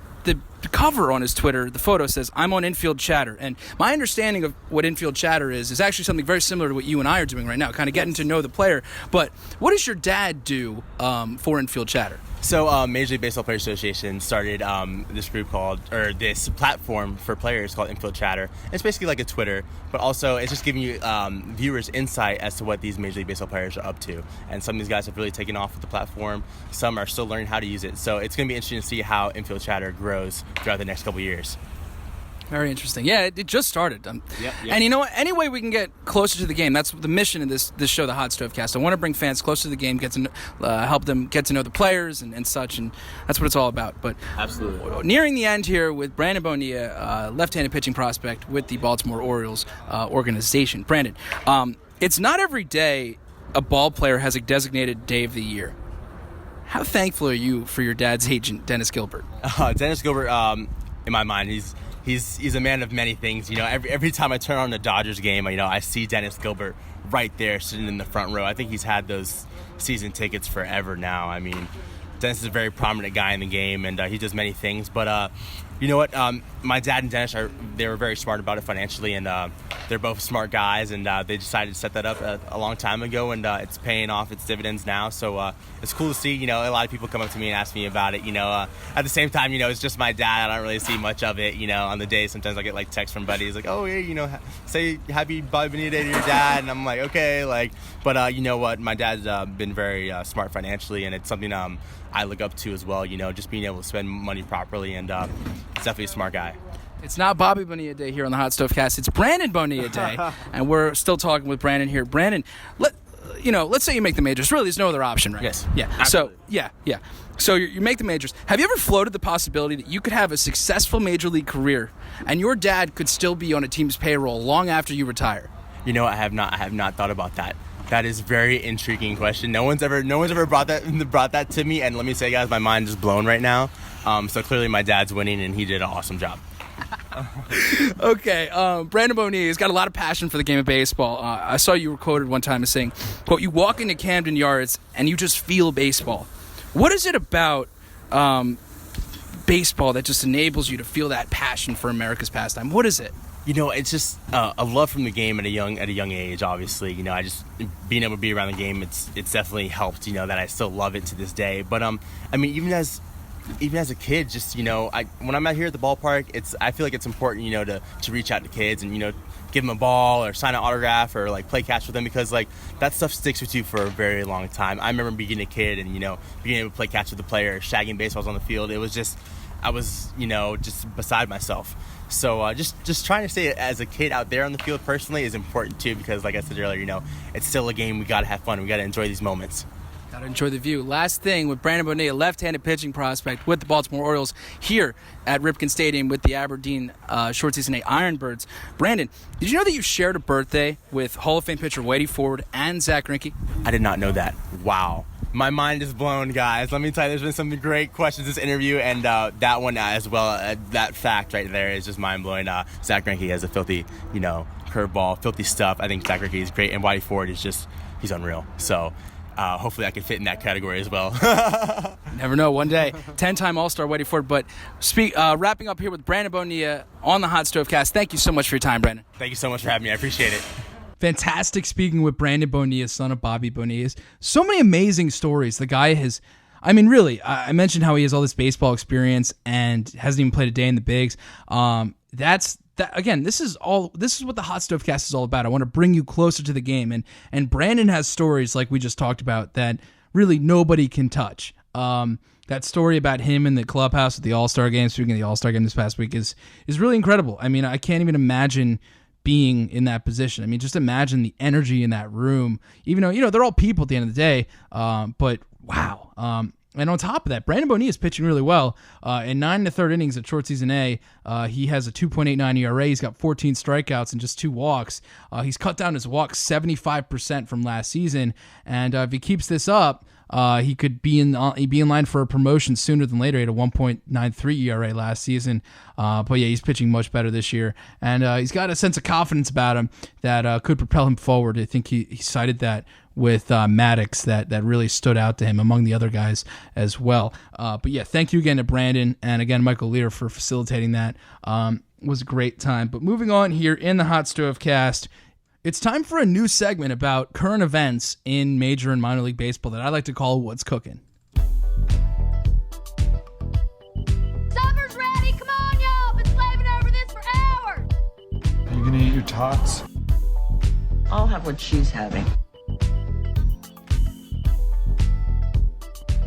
The cover on his Twitter, the photo says, "I'm on Infield Chatter." And my understanding of what Infield Chatter is actually something very similar to what you and I are doing right now, kind of getting to know the player. But what does your dad do for Infield Chatter? So Major League Baseball Players Association started this platform for players called Infield Chatter. It's basically like a Twitter, but also it's just giving you viewers insight as to what these Major League Baseball players are up to. And some of these guys have really taken off with the platform. Some are still learning how to use it. So it's going to be interesting to see how Infield Chatter grows throughout the next couple of years. Very interesting. Yeah, it just started. Yep. And you know what? Any way we can get closer to the game, that's the mission of this show, the HotStoveCast. I want to bring fans closer to the game, get to help them get to know the players and such, and that's what it's all about. But absolutely, nearing the end here with Brandon Bonilla, left-handed pitching prospect with the Baltimore Orioles organization. Brandon, it's not every day a ball player has a designated day of the year. How thankful are you for your dad's agent, Dennis Gilbert? Dennis Gilbert, in my mind, He's a man of many things. Every time I turn on the Dodgers game, I see Dennis Gilbert right there sitting in the front row. I think he's had those season tickets forever now. I mean, Dennis is a very prominent guy in the game, and he does many things. But you know what? My dad and Dennis, they were very smart about it financially, and they're both smart guys, and they decided to set that up a long time ago, and it's paying off its dividends now. So it's cool to see. A lot of people come up to me and ask me about it. At the same time, it's just my dad. I don't really see much of it. On the day, sometimes I get texts from buddies oh yeah, say happy Bobby Bonilla Day to your dad, and I'm like, okay, but you know what? My dad's been very smart financially, and it's something I look up to as well. Just being able to spend money properly, and it's definitely a smart guy. It's not Bobby Bonilla Day here on the HotStoveCast. It's Brandon Bonilla Day, and we're still talking with Brandon here. Brandon, let's say you make the majors. Really, there's no other option, right? Yes. Yeah. Absolutely. So yeah. So you make the majors. Have you ever floated the possibility that you could have a successful major league career, and your dad could still be on a team's payroll long after you retire? I have not thought about that. That is a very intriguing question. No one's ever brought that to me, and let me say, guys, my mind is blown right now. So clearly my dad's winning, and he did an awesome job. Okay, Brandon Bonilla has got a lot of passion for the game of baseball. I saw you were quoted one time as saying, quote, "You walk into Camden Yards and you just feel baseball." What is it about baseball that just enables you to feel that passion for America's pastime? What is it? It's just a love from the game at a young age. Obviously, I just being able to be around the game. It's definitely helped. That I still love it to this day. But even as a kid, just when I'm out here at the ballpark, I feel like it's important, to reach out to kids and give them a ball or sign an autograph or play catch with them, because that stuff sticks with you for a very long time. I remember being a kid and being able to play catch with the player, shagging baseballs on the field. It was just I was just beside myself. So just trying to stay as a kid out there on the field personally is important too, because like I said earlier, it's still a game. We got to have fun. We got to enjoy these moments. Gotta enjoy the view. Last thing with Brandon Bonilla, left-handed pitching prospect with the Baltimore Orioles here at Ripken Stadium with the Aberdeen short season A IronBirds. Brandon, did you know that you shared a birthday with Hall of Fame pitcher Whitey Ford and Zach Greinke? I did not know that. Wow. My mind is blown, guys. Let me tell you, there's been some great questions this interview, and that one as well. That fact right there is just mind-blowing. Zach Greinke has a filthy, curveball, filthy stuff. I think Zach Greinke is great, and Whitey Ford is he's unreal. So hopefully I can fit in that category as well. Never know, one day. 10-time All-Star Whitey Ford. But wrapping up here with Brandon Bonilla on the HotStoveCast. Thank you so much for your time, Brandon. Thank you so much for having me. I appreciate it. Fantastic speaking with Brandon Bonilla, son of Bobby Bonilla. So many amazing stories. The guy has, really, I mentioned how he has all this baseball experience and hasn't even played a day in the bigs. Again, this is what the HotStoveCast is all about. I want to bring you closer to the game. And Brandon has stories like we just talked about that really nobody can touch. That story about him in the clubhouse at the All-Star game, speaking of the All-Star game this past week, is really incredible. I can't even imagine being in that position. Just imagine the energy in that room, even though, they're all people at the end of the day. But wow. And on top of that, Brandon Bonilla is pitching really well. In 9 1/3 innings at short season A, he has a 2.89 ERA. He's got 14 strikeouts and just 2 walks. He's cut down his walks 75% from last season. And if he keeps this up, he could be in line for a promotion sooner than later. He had a 1.93 ERA last season. But yeah, he's pitching much better this year. And he's got a sense of confidence about him that could propel him forward. I think he cited that with Maddox that really stood out to him among the other guys as well. But yeah, thank you again to Brandon and again Michael Lehr for facilitating that. It was a great time. But moving on here in the HotStoveCast, it's time for a new segment about current events in Major and Minor League Baseball that I like to call What's Cookin'. Supper's ready! Come on, y'all! Been slaving over this for hours! You gonna eat your tots? I'll have what she's having.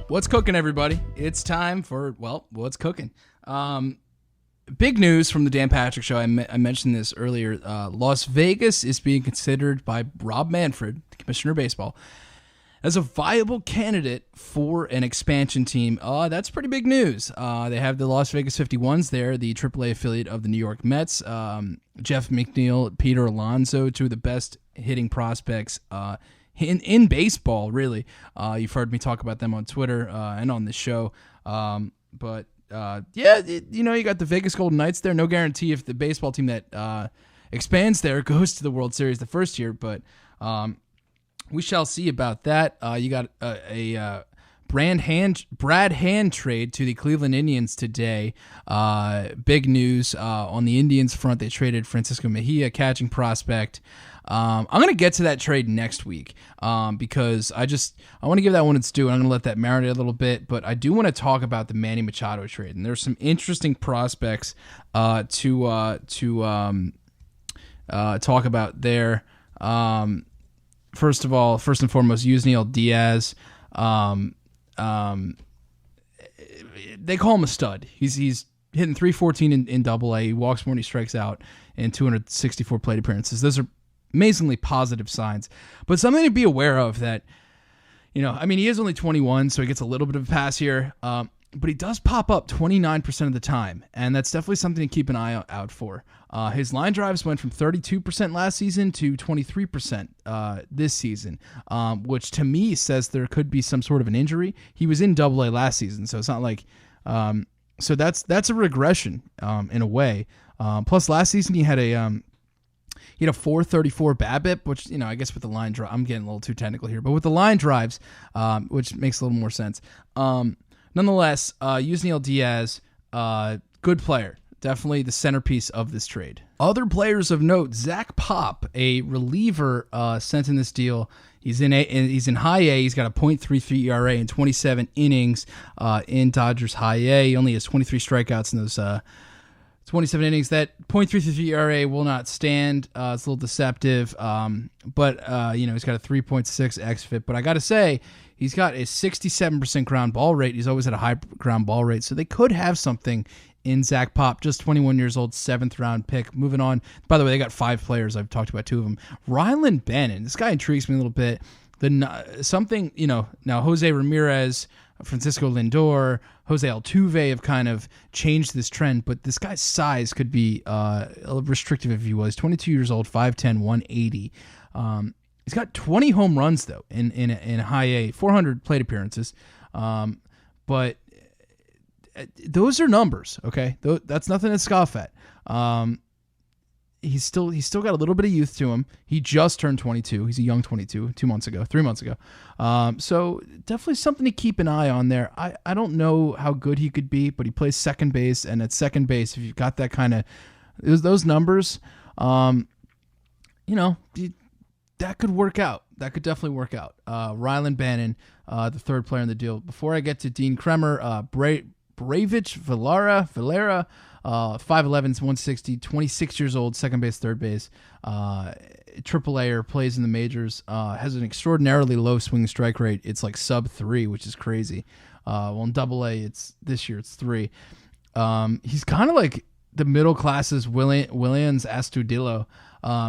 What's cooking, everybody? It's time for, what's cooking? Big news from the Dan Patrick Show. I mentioned this earlier. Las Vegas is being considered by Rob Manfred, the Commissioner of Baseball, as a viable candidate for an expansion team. That's pretty big news. They have the Las Vegas 51s there, the AAA affiliate of the New York Mets. Jeff McNeil, Peter Alonso, two of the best hitting prospects in baseball, really. You've heard me talk about them on Twitter and on this show. But you got the Vegas Golden Knights there. No guarantee if the baseball team that expands there goes to the World Series the first year, but we shall see about that. You got a Brad Hand trade to the Cleveland Indians today. Big news on the Indians front. They traded Francisco Mejia, catching prospect. I'm going to get to that trade next week because I want to give that one its due, and I'm going to let that marinate a little bit, but I do want to talk about the Manny Machado trade, and there's some interesting prospects to talk about there. First and foremost, Yusniel Diaz. They call him a stud. He's hitting .314 in Double-A. He walks more than he strikes out in 264 plate appearances. Those are amazingly positive signs, but something to be aware of that, he is only 21, so he gets a little bit of a pass here, but he does pop up 29% of the time, and that's definitely something to keep an eye out for. His line drives went from 32% last season to 23% this season, which to me says there could be some sort of an injury. He was in Double-A last season, so it's not like so that's a regression in a way. Plus last season he had a 434 BABIP, which, I guess with the line drive, I'm getting a little too technical here, but with the line drives, which makes a little more sense. Nonetheless, Yusniel Diaz, good player. Definitely the centerpiece of this trade. Other players of note, Zach Pop, a reliever sent in this deal. He's in high A. He's got a .33 ERA in 27 innings in Dodgers high A. He only has 23 strikeouts in those 27 innings. That .333 ERA will not stand. It's a little deceptive, but he's got a 3.6 xFIP. But I got to say, he's got a 67% ground ball rate. He's always had a high ground ball rate, so they could have something in Zach Pop, just 21 years old, 7th round pick. Moving on. By the way, they got 5 players. I've talked about 2 of them. Rylan Bannon. This guy intrigues me a little bit. something, now Jose Ramirez, Francisco Lindor, Jose Altuve have kind of changed this trend, but this guy's size could be restrictive if he was. 22 years old, 5'10", 180. He's got 20 home runs, though, in high A, 400 plate appearances. But those are numbers, okay? That's nothing to scoff at. He's still got a little bit of youth to him. He just turned 22. He's a young 22, 3 months ago. So definitely something to keep an eye on there. I don't know how good he could be, but he plays second base, and at second base, if you've got that kind of those numbers, that could work out. That could definitely work out. Rylan Bannon, the third player in the deal. Before I get to Dean Kremer, Bravich Valera, 5'11", 160, 26 years old, second base, third base, AAA-er, plays in the majors, has an extraordinarily low swing strike rate. It's like sub 3, which is crazy. Well, in AA, this year it's 3. He's kind of like the middle class's Williams Astudillo.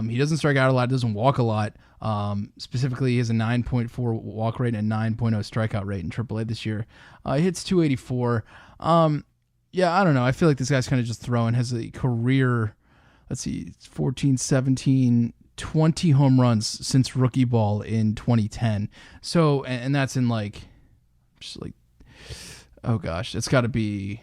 He doesn't strike out a lot, doesn't walk a lot. Specifically, he has a 9.4 walk rate and 9.0 strikeout rate in AAA this year. He hits 284. Yeah, I don't know. I feel like this guy's kind of just throwing. Has a career, 14, 17, 20 home runs since rookie ball in 2010. So, and that's in oh gosh, it's got to be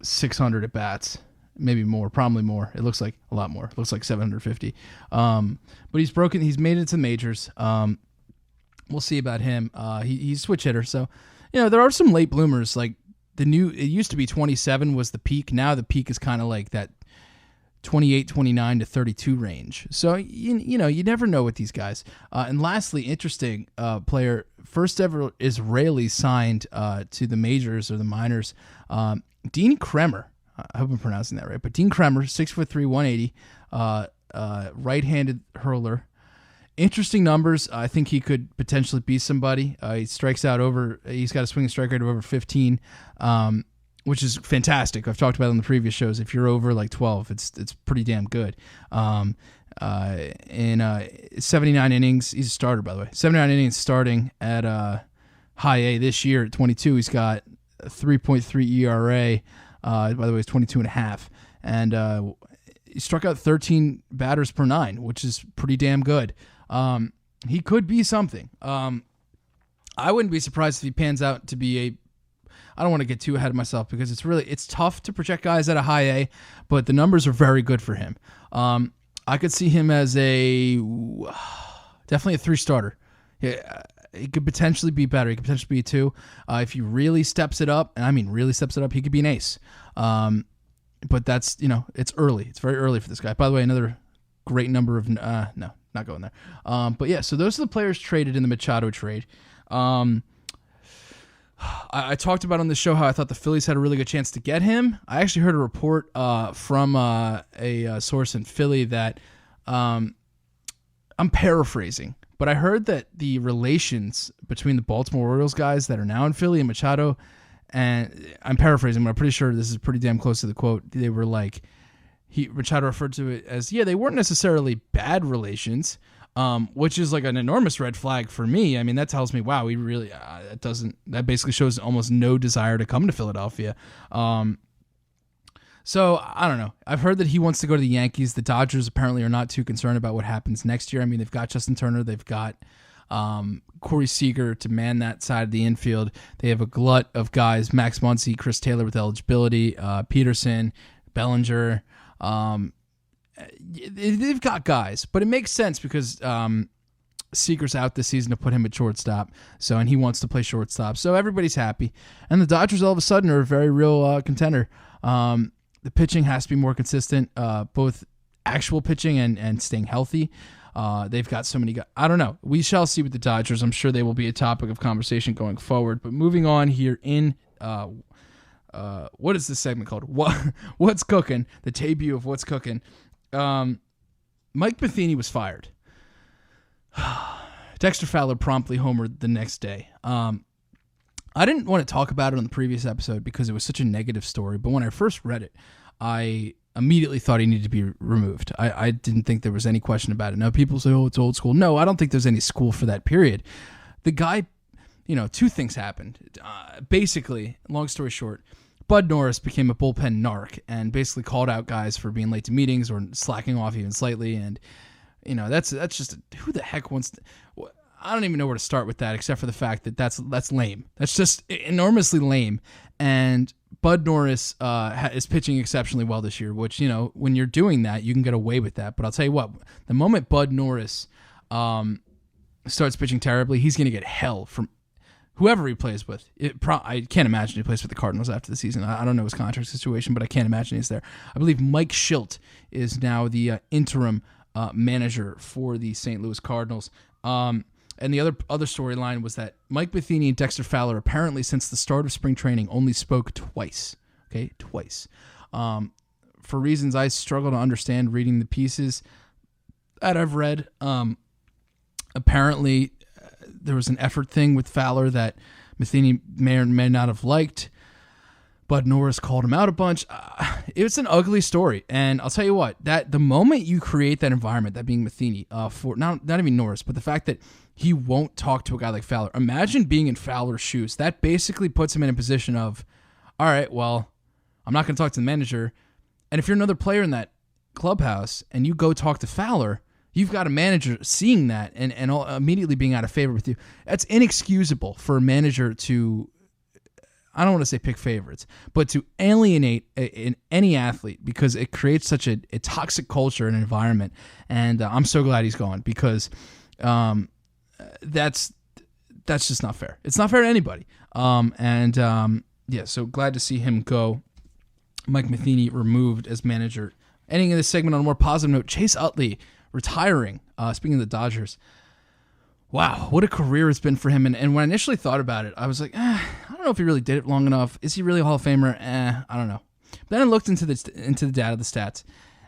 600 at bats. Maybe more, probably more. It looks like a lot more. It looks like 750. But he's made it to majors. We'll see about him. He's a switch hitter. So, there are some late bloomers. Like it used to be 27 was the peak. Now the peak is kind of like that 28, 29 to 32 range. So, you never know with these guys. And lastly, interesting player, first ever Israeli signed to the majors or the minors, Dean Kremer. I hope I'm pronouncing that right. But Dean Kremer, 6'3", 180, right-handed hurler. Interesting numbers. I think he could potentially be somebody. He's got a swinging strike rate of over 15, which is fantastic. I've talked about it on the previous shows. If you're over like 12, it's pretty damn good. In 79 innings, he's a starter, by the way. 79 innings starting at high A this year at 22. He's got a 3.3 ERA. By the way, it's 22.5. And he struck out 13 batters per 9, which is pretty damn good. He could be something. I wouldn't be surprised if he pans out to be I don't want to get too ahead of myself because it's tough to project guys at a high A, but the numbers are very good for him. I could see him as definitely a 3 starter. He could potentially be better. He could potentially be a 2. If he really steps it up, and I mean really steps it up, he could be an ace. But that's, it's early. It's very early for this guy. By the way, another great number of, no, not going there. But yeah, so those are the players traded in the Machado trade. I talked about on the show how I thought the Phillies had a really good chance to get him. I actually heard a report from a source in Philly that I'm paraphrasing, but I heard that the relations between the Baltimore Orioles guys that are now in Philly and Machado, and I'm paraphrasing, but I'm pretty sure this is pretty damn close to the quote. They were like, Machado referred to it as, they weren't necessarily bad relations, which is like an enormous red flag for me. I mean, that tells me, wow, we really, that basically shows almost no desire to come to Philadelphia. So, I don't know. I've heard that he wants to go to the Yankees. The Dodgers apparently are not too concerned about what happens next year. I mean, they've got Justin Turner. They've got Corey Seager to man that side of the infield. They have a glut of guys, Max Muncy, Chris Taylor with eligibility, Peterson, Bellinger. They've got guys, but it makes sense because Seager's out this season to put him at shortstop. And he wants to play shortstop. So everybody's happy. And the Dodgers all of a sudden are a very real contender. The pitching has to be more consistent, both actual pitching and staying healthy. They've got so many guys. I don't know. We shall see with the Dodgers. I'm sure they will be a topic of conversation going forward. But moving on here in what is this segment called? What's Cookin? The debut of What's Cookin? Mike Matheny was fired. Dexter Fowler promptly homered the next day. I didn't want to talk about it on the previous episode because it was such a negative story, but when I first read it, I immediately thought he needed to be removed. I didn't think there was any question about it. Now people say, oh, it's old school. No, I don't think there's any school for that period. The guy, two things happened. Basically, long story short, Bud Norris became a bullpen narc and basically called out guys for being late to meetings or slacking off even slightly. And, that's just, who the heck wants to, I don't even know where to start with that, except for the fact that that's lame. That's just enormously lame. And Bud Norris is pitching exceptionally well this year, which, when you're doing that, you can get away with that. But I'll tell you what, the moment Bud Norris starts pitching terribly, he's going to get hell from whoever he plays with. I can't imagine he plays with the Cardinals after the season. I don't know his contract situation, but I can't imagine he's there. I believe Mike Schilt is now the interim manager for the St. Louis Cardinals. And the other storyline was that Mike Matheny and Dexter Fowler apparently since the start of spring training only spoke twice. Okay, twice. For reasons I struggle to understand reading the pieces that I've read. Apparently there was an effort thing with Fowler that Matheny may or may not have liked. Bud Norris called him out a bunch. It was an ugly story. And I'll tell you what, that the moment you create that environment, that being Matheny, for not even Norris, but the fact that he won't talk to a guy like Fowler. Imagine being in Fowler's shoes. That basically puts him in a position of, all right, well, I'm not going to talk to the manager. And if you're another player in that clubhouse and you go talk to Fowler, you've got a manager seeing that and immediately being out of favor with you. That's inexcusable for a manager to, I don't want to say pick favorites, but to alienate any athlete because it creates such a toxic culture and environment. And I'm so glad he's gone because that's just not fair. It's not fair to anybody. So glad to see him go. Mike Matheny removed as manager. Ending this segment on a more positive note, Chase Utley retiring. Speaking of the Dodgers, wow, what a career it's been for him. And when I initially thought about it, I was like, I don't know if he really did it long enough. Is he really a Hall of Famer? I don't know. But then I looked into the data, the stats,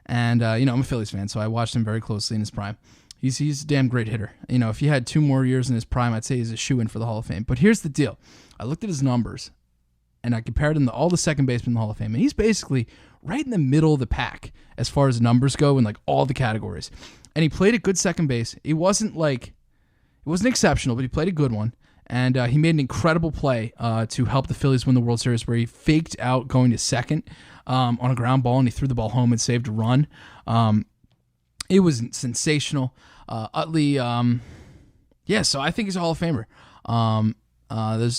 and I'm a Phillies fan, so I watched him very closely in his prime. He's a damn great hitter. If he had 2 more years in his prime, I'd say he's a shoo-in for the Hall of Fame. But here's the deal. I looked at his numbers, and I compared him to all the second basemen in the Hall of Fame, and he's basically right in the middle of the pack as far as numbers go in like all the categories. And he played a good second base. It wasn't exceptional, but he played a good one. And he made an incredible play to help the Phillies win the World Series where he faked out going to second on a ground ball, and he threw the ball home and saved a run. It was sensational. Utley, so I think he's a Hall of Famer. I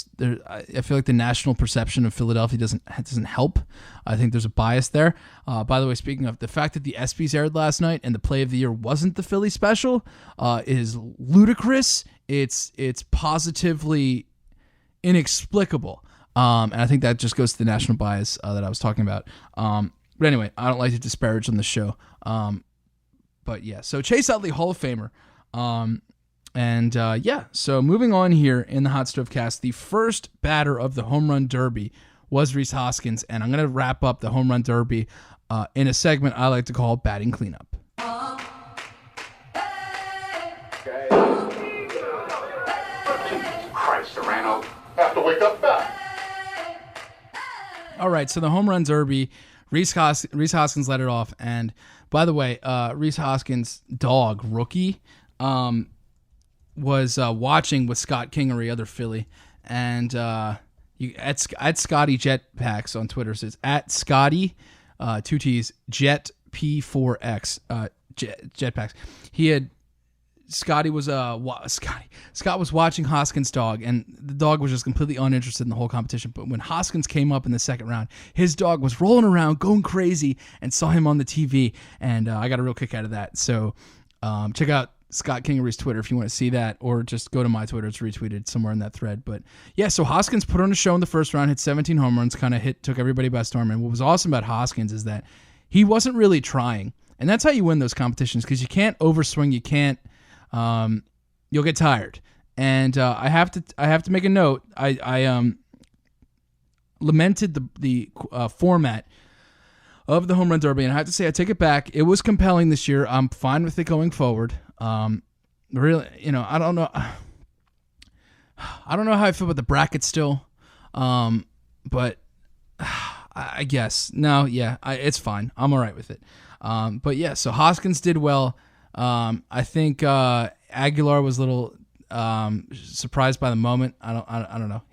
feel like the national perception of Philadelphia doesn't help. I think there's a bias there. By the way, speaking of the fact that the ESPYs aired last night and the play of the year wasn't the Philly special, is ludicrous. It's positively inexplicable. And I think that just goes to the national bias that I was talking about. But anyway, I don't like to disparage on the show. But yeah, so Chase Utley, Hall of Famer. So moving on here in the HotStoveCast, the first batter of the Home Run Derby was Rhys Hoskins, and I'm going to wrap up the Home Run Derby in a segment I like to call Batting Cleanup. Christ, Serrano, have to wake up back. All right, so the Home Run Derby, Rhys Hoskins led it off, and by the way, Rhys Hoskins' dog, Rookie, was watching with Scott Kingery, other Philly, and at Scotty Jetpacks on Twitter says at Scotty 2 T's Jet P4X Jetpacks. Scott was watching Hoskins' dog, and the dog was just completely uninterested in the whole competition. But when Hoskins came up in the second round, his dog was rolling around, going crazy, and saw him on the TV, and I got a real kick out of that. So check out Scott Kingery's Twitter if you want to see that, or just go to my Twitter. It's retweeted somewhere in that thread. But yeah, so Hoskins put on a show in the first round, hit 17 home runs, took everybody by storm. And what was awesome about Hoskins is that he wasn't really trying, and that's how you win those competitions, because you can't overswing, you can't. You'll get tired, and I have to make a note. I lamented the format of the Home Run Derby, and I have to say I take it back. It was compelling this year. I'm fine with it going forward. Really, I don't know how I feel about the bracket still, but I guess. No, yeah, it's fine. I'm all right with it. But yeah, so Hoskins did well. I think Aguilar was a little surprised by the moment. I don't know.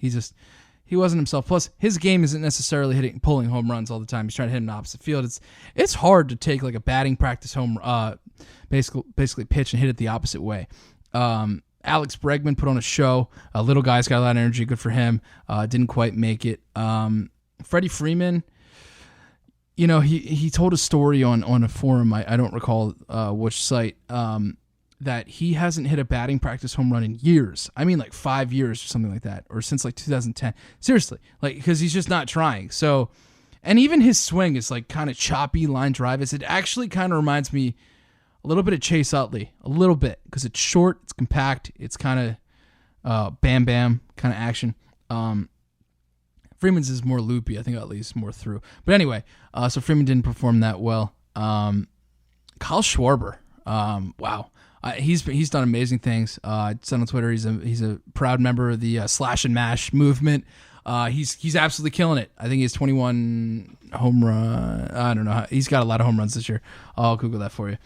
He wasn't himself. Plus, his game isn't necessarily pulling home runs all the time. He's trying to hit in the opposite field. It's hard to take like a batting practice home, basically pitch and hit it the opposite way. Alex Bregman put on a show. Little guy's got a lot of energy. Good for him. Didn't quite make it. Freddie Freeman, he told a story on a forum. I don't recall which site. That he hasn't hit a batting practice home run in years. I mean, like 5 years or something like that, or since like 2010. Seriously, because he's just not trying. So, and even his swing is like kind of choppy line drive. It actually kind of reminds me a little bit of Chase Utley, a little bit, because it's short, it's compact, it's kind of bam bam kind of action. Freeman's is more loopy. I think Utley's more through. But anyway, so Freeman didn't perform that well. Kyle Schwarber, wow. He's done amazing things. I said on Twitter he's a proud member of the slash and mash movement. He's absolutely killing it. I think he has 21 home run. I don't know. He's got a lot of home runs this year. I'll Google that for you.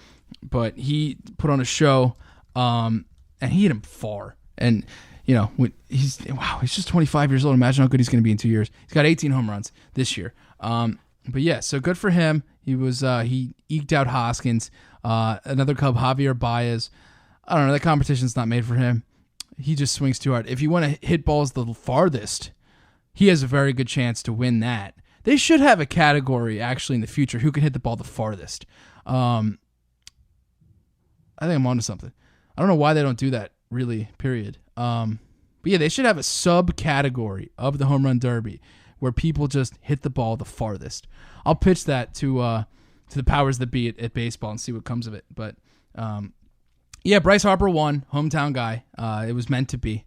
But he put on a show, and he hit him far. And he's just 25 years old. Imagine how good he's going to be in 2 years. He's got 18 home runs this year. But yeah, so good for him. He eked out Hoskins. Another Cub, Javier Baez. I don't know. That competition's not made for him. He just swings too hard. If you want to hit balls the farthest, he has a very good chance to win that. They should have a category actually in the future who can hit the ball the farthest. I think I'm onto something. I don't know why they don't do that, really, period. But yeah, they should have a subcategory of the home run derby where people just hit the ball the farthest. I'll pitch that to the powers that be at baseball and see what comes of it. But yeah, Bryce Harper won, hometown guy. It was meant to be.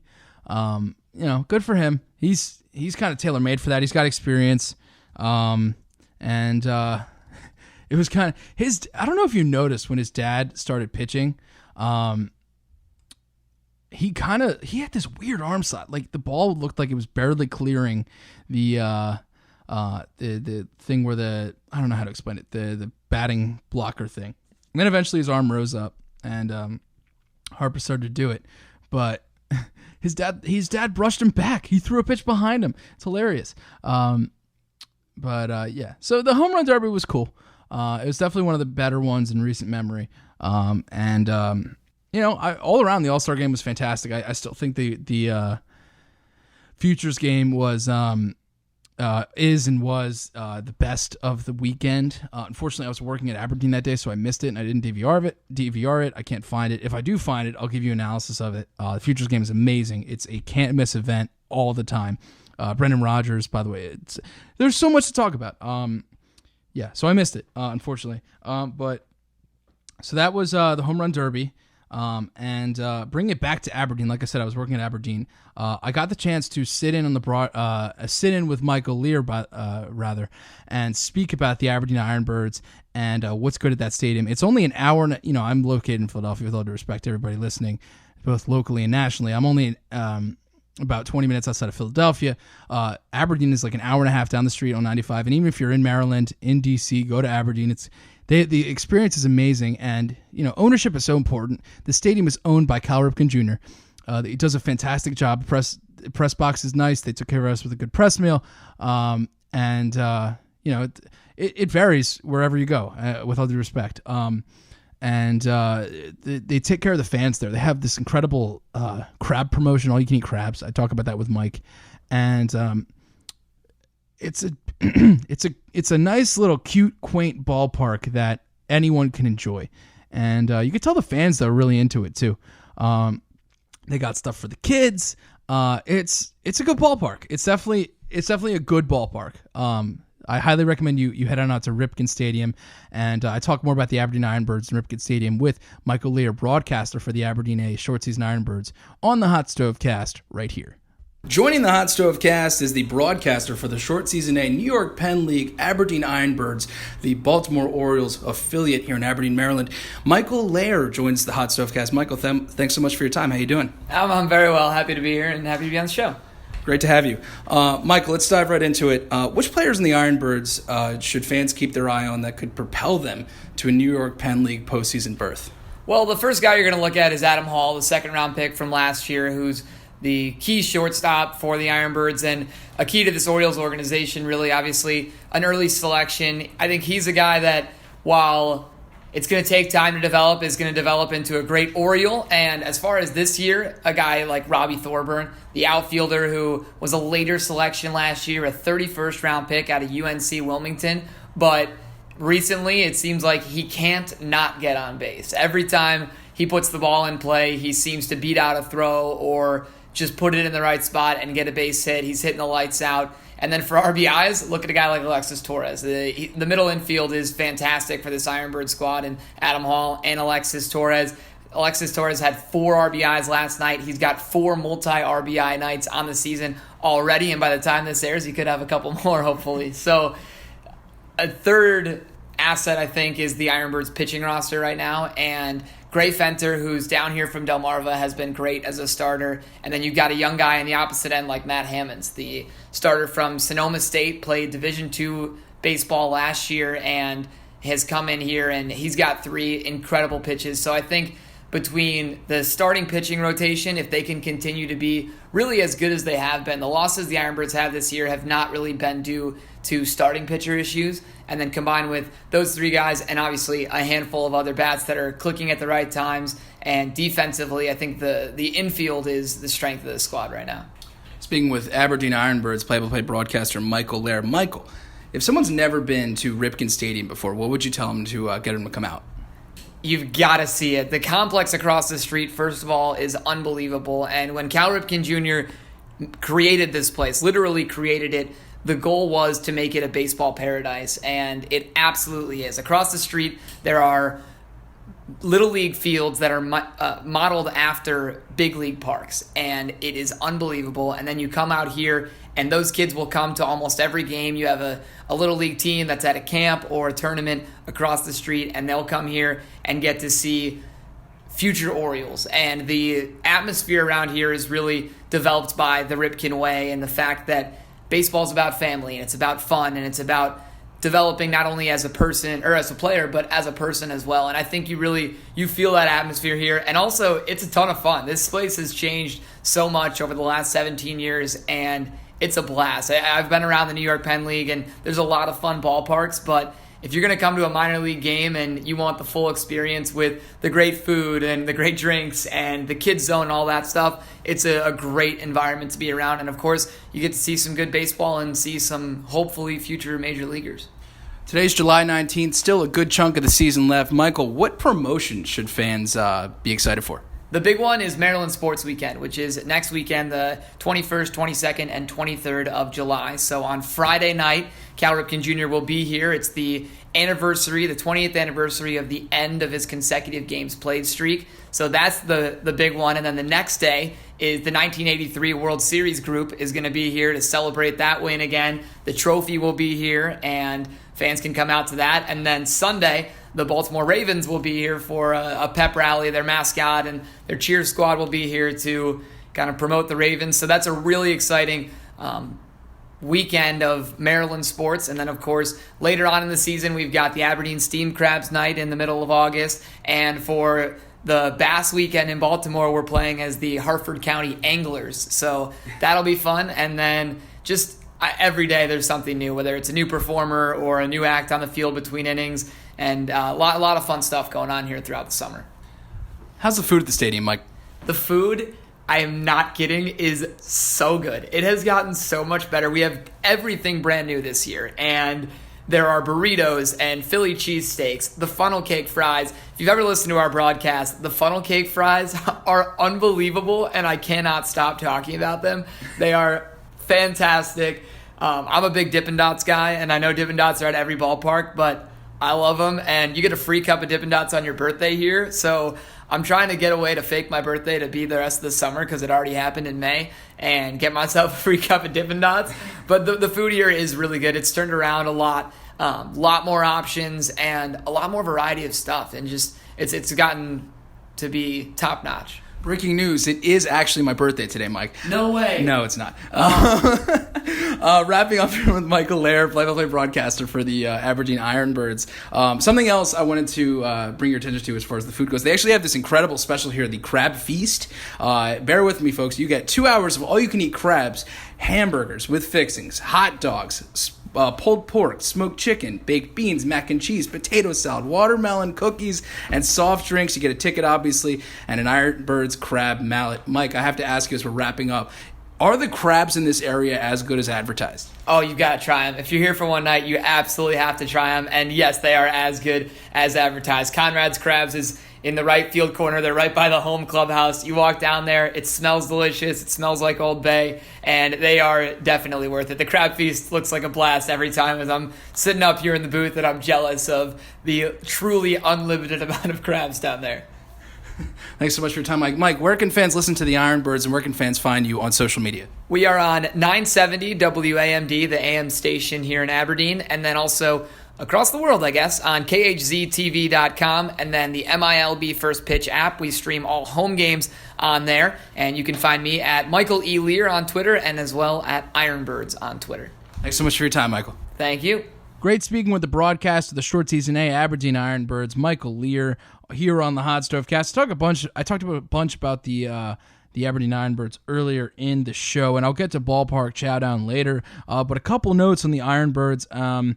Good for him. He's kind of tailor-made for that. He's got experience. And it was kind of I don't know if you noticed when his dad started pitching, he had this weird arm slot. Like the ball looked like it was barely clearing the thing where I don't know how to explain it, the batting blocker thing. And then eventually his arm rose up and Harper started to do it. But his dad brushed him back. He threw a pitch behind him. It's hilarious. Yeah. So the home run derby was cool. It was definitely one of the better ones in recent memory. All around the All-Star game was fantastic. I still think the Futures game was the best of the weekend. Unfortunately, I was working at Aberdeen that day, so I missed it, and I didn't DVR it. I can't find it. If I do find it, I'll give you analysis of it. The Futures game is amazing. It's a can't-miss event all the time. Brendan Rodgers, by the way. There's so much to talk about. Yeah, so I missed it, unfortunately. But so that was the Home Run Derby. And bring it back to Aberdeen. Like I said, I was working at Aberdeen. I got the chance to sit in with Michael Lehr, and speak about the Aberdeen IronBirds and what's good at that stadium. It's only an hour. I'm located in Philadelphia. With all due respect to everybody listening, both locally and nationally, I'm only about 20 minutes outside of Philadelphia. Aberdeen is like an hour and a half down the street on 95. And even if you're in Maryland, in DC, go to Aberdeen. The experience is amazing, and ownership is so important. The stadium is owned by Cal Ripken Jr. He does a fantastic job. Press box is nice. They took care of us with a good press meal, it varies wherever you go. With all due respect, they take care of the fans there. They have this incredible crab promotion. All you can eat crabs. I talk about that with Mike, and it's a nice little cute, quaint ballpark that anyone can enjoy, and you can tell the fans that are really into it too. They got stuff for the kids. It's a good ballpark. It's definitely a good ballpark. I highly recommend you head on out to Ripken Stadium, and I talk more about the Aberdeen IronBirds and Ripken Stadium with Michael Lehr, broadcaster for the Aberdeen A short season IronBirds, on the Hot Stove Cast right here. Joining the Hot Stove Cast is the broadcaster for the short season A New York Penn League Aberdeen IronBirds, the Baltimore Orioles affiliate here in Aberdeen, Maryland. Michael Lehr joins the Hot Stove Cast. Michael, thanks so much for your time. How you doing? I'm very well. Happy to be here and happy to be on the show. Great to have you. Michael, let's dive right into it. Which players in the IronBirds should fans keep their eye on that could propel them to a New York Penn League postseason berth? Well, the first guy you're going to look at is Adam Hall, the second-round pick from last year, who's the key shortstop for the IronBirds and a key to this Orioles organization, really, obviously, an early selection. I think he's a guy that, while it's going to take time to develop, is going to develop into a great Oriole. And as far as this year, a guy like Robbie Thorburn, the outfielder who was a later selection last year, a 31st-round pick out of UNC Wilmington, but recently, it seems like he can't not get on base. Every time he puts the ball in play, he seems to beat out a throw or just put it in the right spot and get a base hit. He's hitting the lights out. And then for RBIs, look at a guy like Alexis Torres. The middle infield is fantastic for this IronBird squad, and Adam Hall and Alexis Torres. Alexis Torres had 4 RBIs last night. He's got 4 multi-RBI nights on the season already, and by the time this airs, he could have a couple more, hopefully. So a third asset, I think, is the IronBirds pitching roster right now. And Gray Fenter, who's down here from Delmarva, has been great as a starter. And then you've got a young guy on the opposite end like Matt Hammonds, the starter from Sonoma State, played Division II baseball last year and has come in here, and he's got 3 incredible pitches. So I think between the starting pitching rotation, if they can continue to be really as good as they have been, the losses the IronBirds have this year have not really been due to starting pitcher issues, and then combined with those 3 guys and obviously a handful of other bats that are clicking at the right times, and defensively, I think the infield is the strength of the squad right now. Speaking with Aberdeen IronBirds play-by-play broadcaster Michael Lehr. Michael, if someone's never been to Ripken Stadium before, what would you tell them to get them to come out? You've got to see it. The complex across the street, first of all, is unbelievable. And when Cal Ripken Jr. created this place, literally created it, the goal was to make it a baseball paradise, and it absolutely is. Across the street, there are Little League fields that are modeled after big league parks, and it is unbelievable. And then you come out here, and those kids will come to almost every game. You have a Little League team that's at a camp or a tournament across the street, and they'll come here and get to see future Orioles. And the atmosphere around here is really developed by the Ripken way and the fact that baseball is about family, and it's about fun, and it's about developing not only as a person or as a player, but as a person as well. And I think you feel that atmosphere here. And also, it's a ton of fun. This place has changed so much over the last 17 years, and it's a blast. I've been around the New York Penn League, and there's a lot of fun ballparks, but if you're going to come to a minor league game and you want the full experience with the great food and the great drinks and the kids zone and all that stuff, it's a great environment to be around. And of course, you get to see some good baseball and see some hopefully future major leaguers. Today's July 19th, still a good chunk of the season left. Michael, what promotion should fans be excited for? The big one is Maryland Sports Weekend, which is next weekend, the 21st, 22nd, and 23rd of July. So on Friday night, Cal Ripken Jr. will be here. It's the anniversary, the 20th anniversary of the end of his consecutive games played streak. So that's the big one. And then the next day is the 1983 World Series group is going to be here to celebrate that win again. The trophy will be here, and fans can come out to that. And then Sunday, the Baltimore Ravens will be here for a pep rally. Their mascot and their cheer squad will be here to kind of promote the Ravens. So that's a really exciting weekend of Maryland sports. And then, of course, later on in the season, we've got the Aberdeen Steam Crabs night in the middle of August. And for the Bass weekend in Baltimore, we're playing as the Harford County Anglers. So that'll be fun. And then just every day there's something new, whether it's a new performer or a new act on the field between innings. And a lot of fun stuff going on here throughout the summer. How's the food at the stadium, Mike? The food, I am not kidding, is so good. It has gotten so much better. We have everything brand new this year. And there are burritos and Philly cheesesteaks, the funnel cake fries. If you've ever listened to our broadcast, the funnel cake fries are unbelievable, and I cannot stop talking about them. They are fantastic. I'm a big Dippin' Dots guy, and I know Dippin' Dots are at every ballpark, but I love them, and you get a free cup of Dippin' Dots on your birthday here, so I'm trying to get a way to fake my birthday to be the rest of the summer because it already happened in May, and get myself a free cup of Dippin' Dots. But the food here is really good. It's turned around a lot more options, and a lot more variety of stuff, and just it's gotten to be top-notch. Breaking news, it is actually my birthday today, Mike. No way. No, it's not. Wrapping up here with Michael Lehr, play-by-play broadcaster for the Aberdeen IronBirds. Something else I wanted to bring your attention to as far as the food goes. They actually have this incredible special here, the Crab Feast. Bear with me, folks. You get 2 hours of all-you-can-eat crabs, hamburgers with fixings, hot dogs, pulled pork, smoked chicken, baked beans, mac and cheese, potato salad, watermelon, cookies, and soft drinks. You get a ticket, obviously, and an IronBirds crab mallet. Mike, I have to ask you as we're wrapping up, are the crabs in this area as good as advertised? Oh, you got to try them. If you're here for one night, you absolutely have to try them. And yes, they are as good as advertised. Conrad's Crabs is in the right field corner. They're right by the home clubhouse. You walk down there, it smells delicious. It smells like Old Bay, and they are definitely worth it. The Crab Feast looks like a blast every time as I'm sitting up here in the booth, and I'm jealous of the truly unlimited amount of crabs down there. Thanks so much for your time, Mike. Mike, where can fans listen to the IronBirds, and where can fans find you on social media? We are on 970 WAMD, the AM station here in Aberdeen, and then also across the world, I guess, on khztv.com, and then the MiLB First Pitch app. We stream all home games on there, and you can find me at Michael E. Lehr on Twitter, and as well at IronBirds on Twitter. Thanks so much for your time, Michael. Thank you. Great speaking with the broadcast of the Short Season A Aberdeen IronBirds, Michael Lehr, here on the HotStoveCast. I talked a bunch about the Aberdeen IronBirds earlier in the show, and I'll get to Ballpark Chowdown later. But a couple notes on the IronBirds.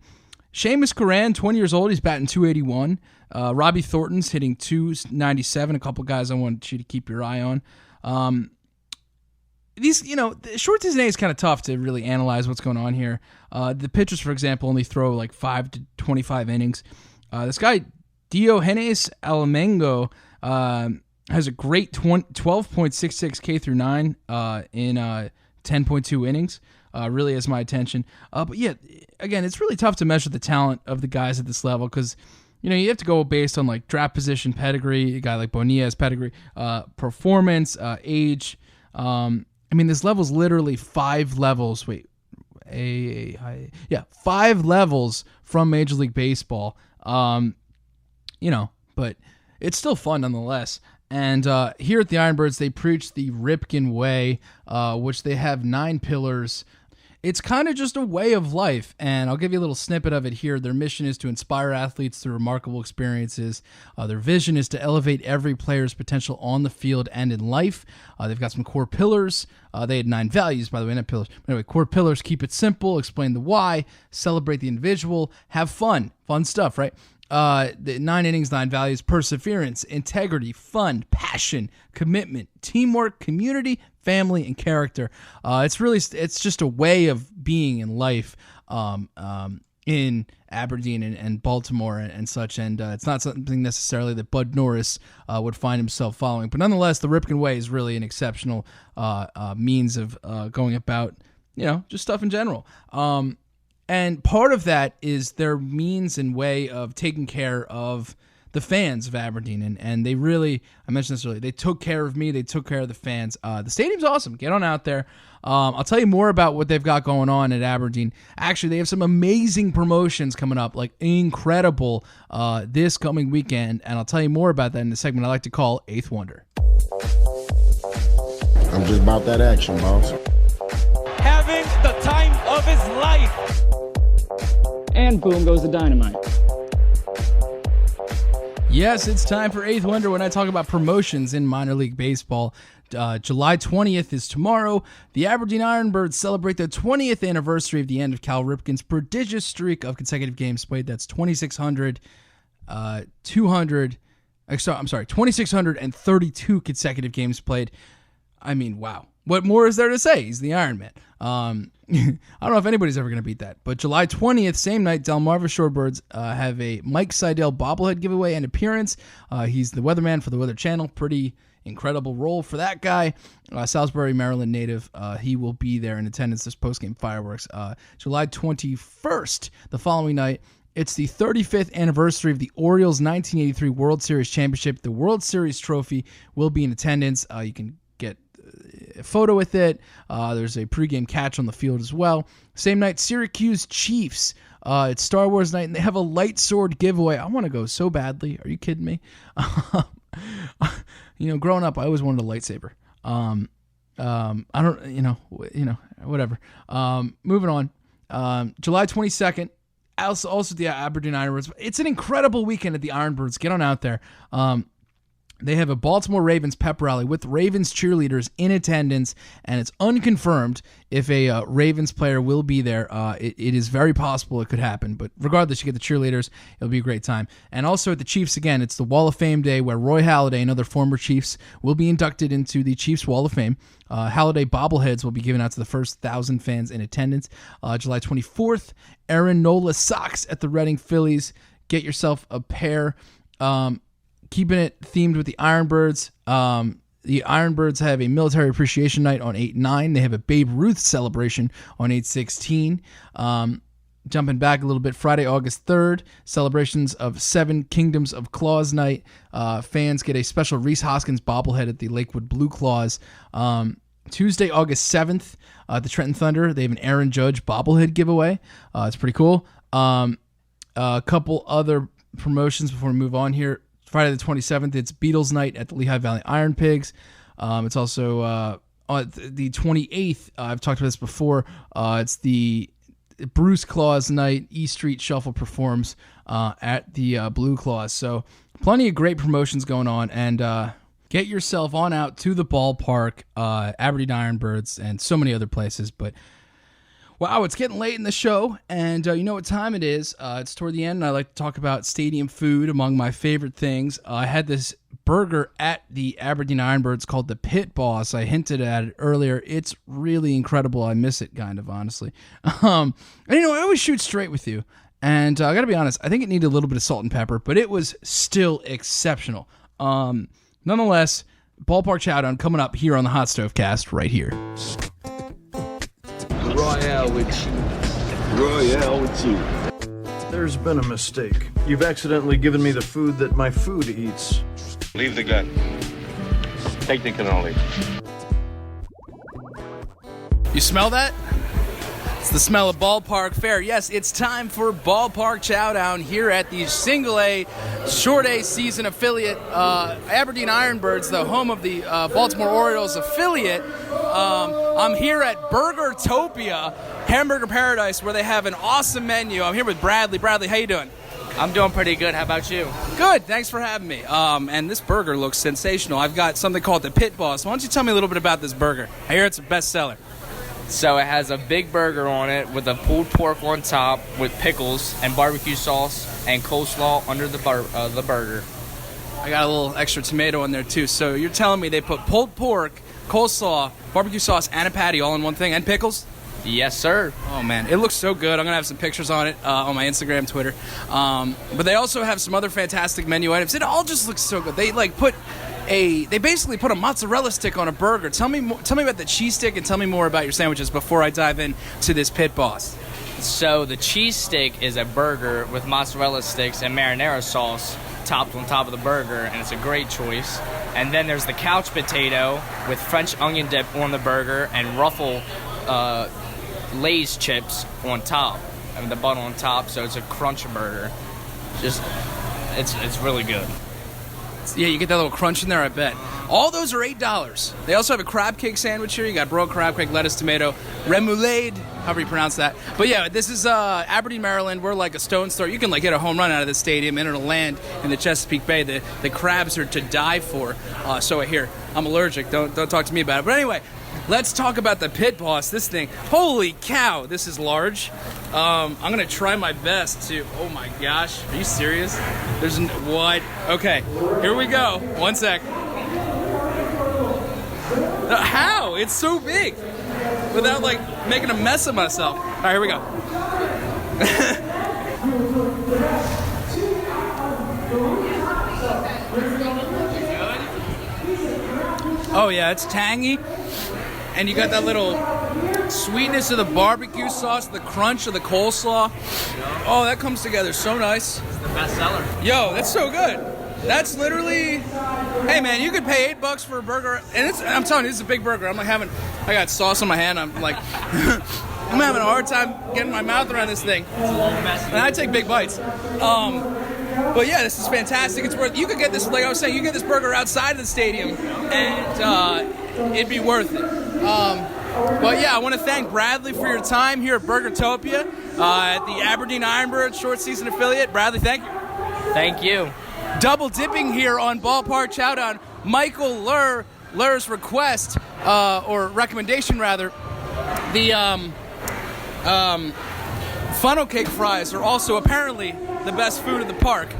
Seamus Coran, 20 years old, he's batting .281. Robbie Thornton's hitting .297. A couple guys I want you to keep your eye on. The Short Season A is kind of tough to really analyze what's going on here. The pitchers, for example, only throw like 5 to 25 innings. This guy, Diogenes Alamengo, has a great 12.66 K through 9 in 10.2 innings. Really has my attention. But yeah, again, it's really tough to measure the talent of the guys at this level because, you have to go based on like draft position, pedigree, a guy like Bonilla's pedigree, performance, age. This level's literally 5 levels. 5 levels from Major League Baseball. But it's still fun nonetheless. And here at the IronBirds, they preach the Ripken way, which they have 9 pillars. It's kind of just a way of life, and I'll give you a little snippet of it here. Their mission is to inspire athletes through remarkable experiences. Their vision is to elevate every player's potential on the field and in life. They've got some core pillars. They had 9 values, by the way, not pillars. But anyway, core pillars: keep it simple, explain the why, celebrate the individual, have fun. Fun stuff, right? The 9 innings, 9 values: perseverance, integrity, fun, passion, commitment, teamwork, community, family, and character. It's just a way of being in life in Aberdeen and Baltimore and such, and it's not something necessarily that Bud Norris would find himself following. But nonetheless, the Ripken way is really an exceptional means of going about, just stuff in general. And part of that is their means and way of taking care of the fans of Aberdeen. And they really, I mentioned this earlier, they took care of me. They took care of the fans. The stadium's awesome. Get on out there. I'll tell you more about what they've got going on at Aberdeen. Actually, they have some amazing promotions coming up, like incredible, this coming weekend. And I'll tell you more about that in the segment I like to call Eighth Wonder. I'm just about that action, boss. Having the time of his life. And boom goes the dynamite. Yes, it's time for Eighth Wonder when I talk about promotions in minor league baseball. July 20th is tomorrow. The Aberdeen IronBirds celebrate the 20th anniversary of the end of Cal Ripken's prodigious streak of consecutive games played. That's 2,632 consecutive games played. I mean, wow. What more is there to say? He's the Iron Man. I don't know if anybody's ever going to beat that. But July 20th, same night, Delmarva Shorebirds have a Mike Seidel bobblehead giveaway and appearance. He's the weatherman for the Weather Channel. Pretty incredible role for that guy. Salisbury, Maryland native. He will be there in attendance this postgame fireworks. July 21st, the following night, it's the 35th anniversary of the Orioles' 1983 World Series Championship. The World Series trophy will be in attendance. You can get a photo with it. There's a pregame catch on the field as well. Same night, Syracuse Chiefs. It's Star Wars night, and they have a light sword giveaway. I want to go so badly. Are you kidding me? growing up, I always wanted a lightsaber. I don't, whatever. Moving on. July 22nd, also the Aberdeen IronBirds. It's an incredible weekend at the IronBirds. Get on out there. They have a Baltimore Ravens pep rally with Ravens cheerleaders in attendance, and it's unconfirmed if a Ravens player will be there. It is very possible it could happen, but regardless, you get the cheerleaders. It'll be a great time. And also at the Chiefs, again, it's the Wall of Fame day where Roy Halladay and other former Chiefs will be inducted into the Chiefs Wall of Fame. Halladay bobbleheads will be given out to the first 1,000 fans in attendance. July 24th, Aaron Nola socks at the Reading Phillies. Get yourself a pair. Keeping it themed with the IronBirds. The IronBirds have a military appreciation night on 8/9. They have a Babe Ruth celebration on 8/16. Jumping back a little bit, Friday, August 3rd, celebrations of Seven Kingdoms of Claws night. Fans get a special Reese Hoskins bobblehead at the Lakewood Blue Claws. Tuesday, August 7th, at the Trenton Thunder, they have an Aaron Judge bobblehead giveaway. It's pretty cool. A couple other promotions before we move on here. Friday the 27th, it's Beatles night at the Lehigh Valley Iron Pigs. It's also on the 28th. I've talked about this before. It's the Bruce Claus night. E Street Shuffle performs at the Blue Claws. So plenty of great promotions going on. And get yourself on out to the ballpark, Aberdeen IronBirds, and so many other places. But wow, it's getting late in the show, and you know what time it is. It's toward the end, and I like to talk about stadium food, among my favorite things. I had this burger at the Aberdeen IronBirds called the Pit Boss. I hinted at it earlier. It's really incredible. I miss it, kind of, honestly. And, I always shoot straight with you, and I got to be honest, I think it needed a little bit of salt and pepper, but it was still exceptional. Nonetheless, Ballpark Chowdown coming up here on the HotStoveCast right here. Royale with cheese. Royale with cheese. There's been a mistake. You've accidentally given me the food that my food eats. Leave the gun. Take the cannoli. You smell that? It's the smell of Ballpark Fare. Yes, it's time for Ballpark Chowdown here at the Single A Short A season affiliate, Aberdeen IronBirds, the home of the Baltimore Orioles affiliate. I'm here at Burgertopia, Hamburger Paradise, where they have an awesome menu. I'm here with Bradley. Bradley, how you doing? I'm doing pretty good. How about you? Good. Thanks for having me. And this burger looks sensational. I've got something called the Pit Boss. Why don't you tell me a little bit about this burger? I hear it's a bestseller. So it has a big burger on it with a pulled pork on top with pickles and barbecue sauce and coleslaw under the burger. I got a little extra tomato in there too. So you're telling me they put pulled pork, coleslaw, barbecue sauce, and a patty all in one thing, and pickles? Yes, sir. Oh, man. It looks so good. I'm going to have some pictures on it on my Instagram, Twitter. But they also have some other fantastic menu items. It all just looks so good. They basically put a mozzarella stick on a burger. Tell me about the cheese stick, and tell me more about your sandwiches before I dive into this Pit Boss. So the cheese stick is a burger with mozzarella sticks and marinara sauce topped on top of the burger, and it's a great choice. And then there's the couch potato with French onion dip on the burger and Ruffle Lay's chips on top, and the bun on top, so it's a crunch burger. It's really good. Yeah, you get that little crunch in there, I bet. All those are $8. They also have a crab cake sandwich here. You got broiled crab cake, lettuce, tomato, remoulade, however you pronounce that. But yeah, this is Aberdeen, Maryland. We're like a stone's throw. You can hit a home run out of the stadium, and it'll land in the Chesapeake Bay. The crabs are to die for. So here, I'm allergic. Don't talk to me about it. But anyway, let's talk about the Pit Boss. This thing, holy cow, this is large. I'm going to try my best to, oh my gosh, are you serious? What? Okay, here we go. One sec. How? It's so big. Without, making a mess of myself. All right, here we go. Oh, yeah, it's tangy. And you got that little sweetness of the barbecue sauce, the crunch of the coleslaw. Oh, that comes together so nice. It's the best seller. Yo, that's so good. That's literally, hey man, you could pay $8 for a burger, and I'm telling you, this is a big burger. I got sauce on my hand. I'm like, I'm having a hard time getting my mouth around this thing. And I take big bites. But yeah, this is fantastic. It's worth. You could get this, like I was saying, you get this burger outside of the stadium, and it'd be worth it. But yeah, I want to thank Bradley for your time here at Burgertopia at the Aberdeen IronBirds short season affiliate. Bradley, thank you. Thank you. Double dipping here on Ballpark Chowdown. Michael Lehr's request, or recommendation rather, the funnel cake fries are also apparently the best food in the park.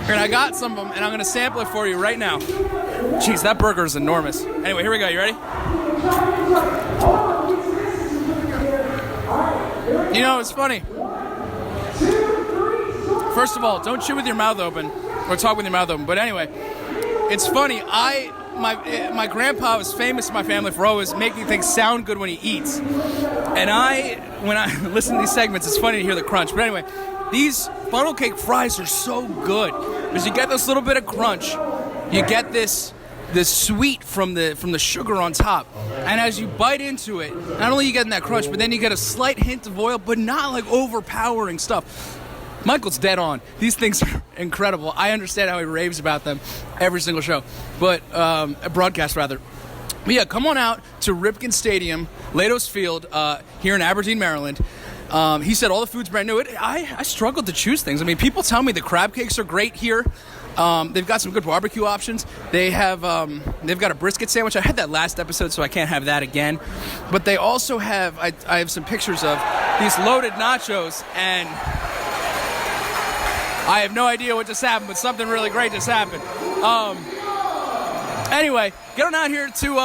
And I got some of them, and I'm going to sample it for you right now. Jeez, that burger is enormous. Anyway, here we go. You ready? You know, it's funny. First of all, don't chew with your mouth open or talk with your mouth open. But anyway, it's funny. My grandpa was famous in my family for always making things sound good when he eats. And when I listen to these segments, it's funny to hear the crunch. But anyway, these funnel cake fries are so good because you get this little bit of crunch, you get this sweet from the sugar on top, and as you bite into it, not only you get that crunch, but then you get a slight hint of oil, but not like overpowering stuff. Michael's dead on. These things are incredible. I understand how he raves about them every single show, but broadcast rather. But yeah, come on out to Ripken Stadium, Latos Field, here in Aberdeen, Maryland. He said all the food's brand new. I struggled to choose things. I mean, people tell me the crab cakes are great here. They've got some good barbecue options. They've got a brisket sandwich. I had that last episode, so I can't have that again. But they also have, I have some pictures of these loaded nachos, and I have no idea what just happened, but something really great just happened. Anyway, get on out here to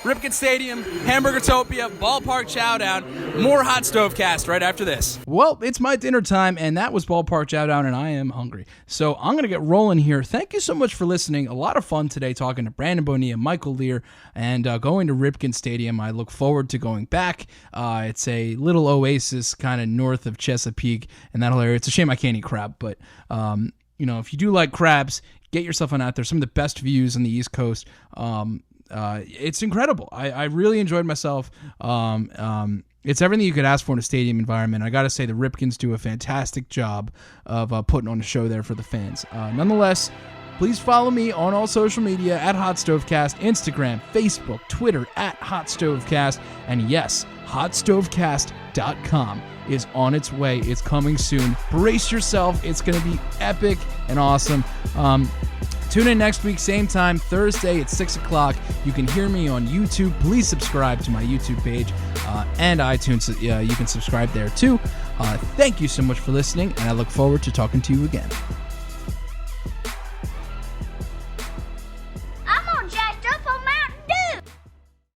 Ripken Stadium, Hamburgertopia, Ballpark Chowdown. More HotStoveCast right after this. Well, it's my dinner time, and that was Ballpark Chowdown, and I am hungry. So I'm going to get rolling here. Thank you so much for listening. A lot of fun today talking to Brandon Bonilla, Michael Lehr, and going to Ripken Stadium. I look forward to going back. It's a little oasis kind of north of Chesapeake and that whole area. It's a shame I can't eat crab, but if you do like crabs, get yourself on out there. Some of the best views on the East Coast. It's incredible. I really enjoyed myself. It's everything you could ask for in a stadium environment. I got to say the Ripkens do a fantastic job of putting on a show there for the fans. Nonetheless, please follow me on all social media at HotStoveCast, Instagram, Facebook, Twitter at HotStoveCast, and yes, HotStoveCast.com is on its way. It's coming soon. Brace yourself. It's going to be epic and awesome. Tune in next week, same time, Thursday at 6 o'clock. You can hear me on YouTube. Please subscribe to my YouTube page and iTunes. You can subscribe there too. Thank you so much for listening, and I look forward to talking to you again.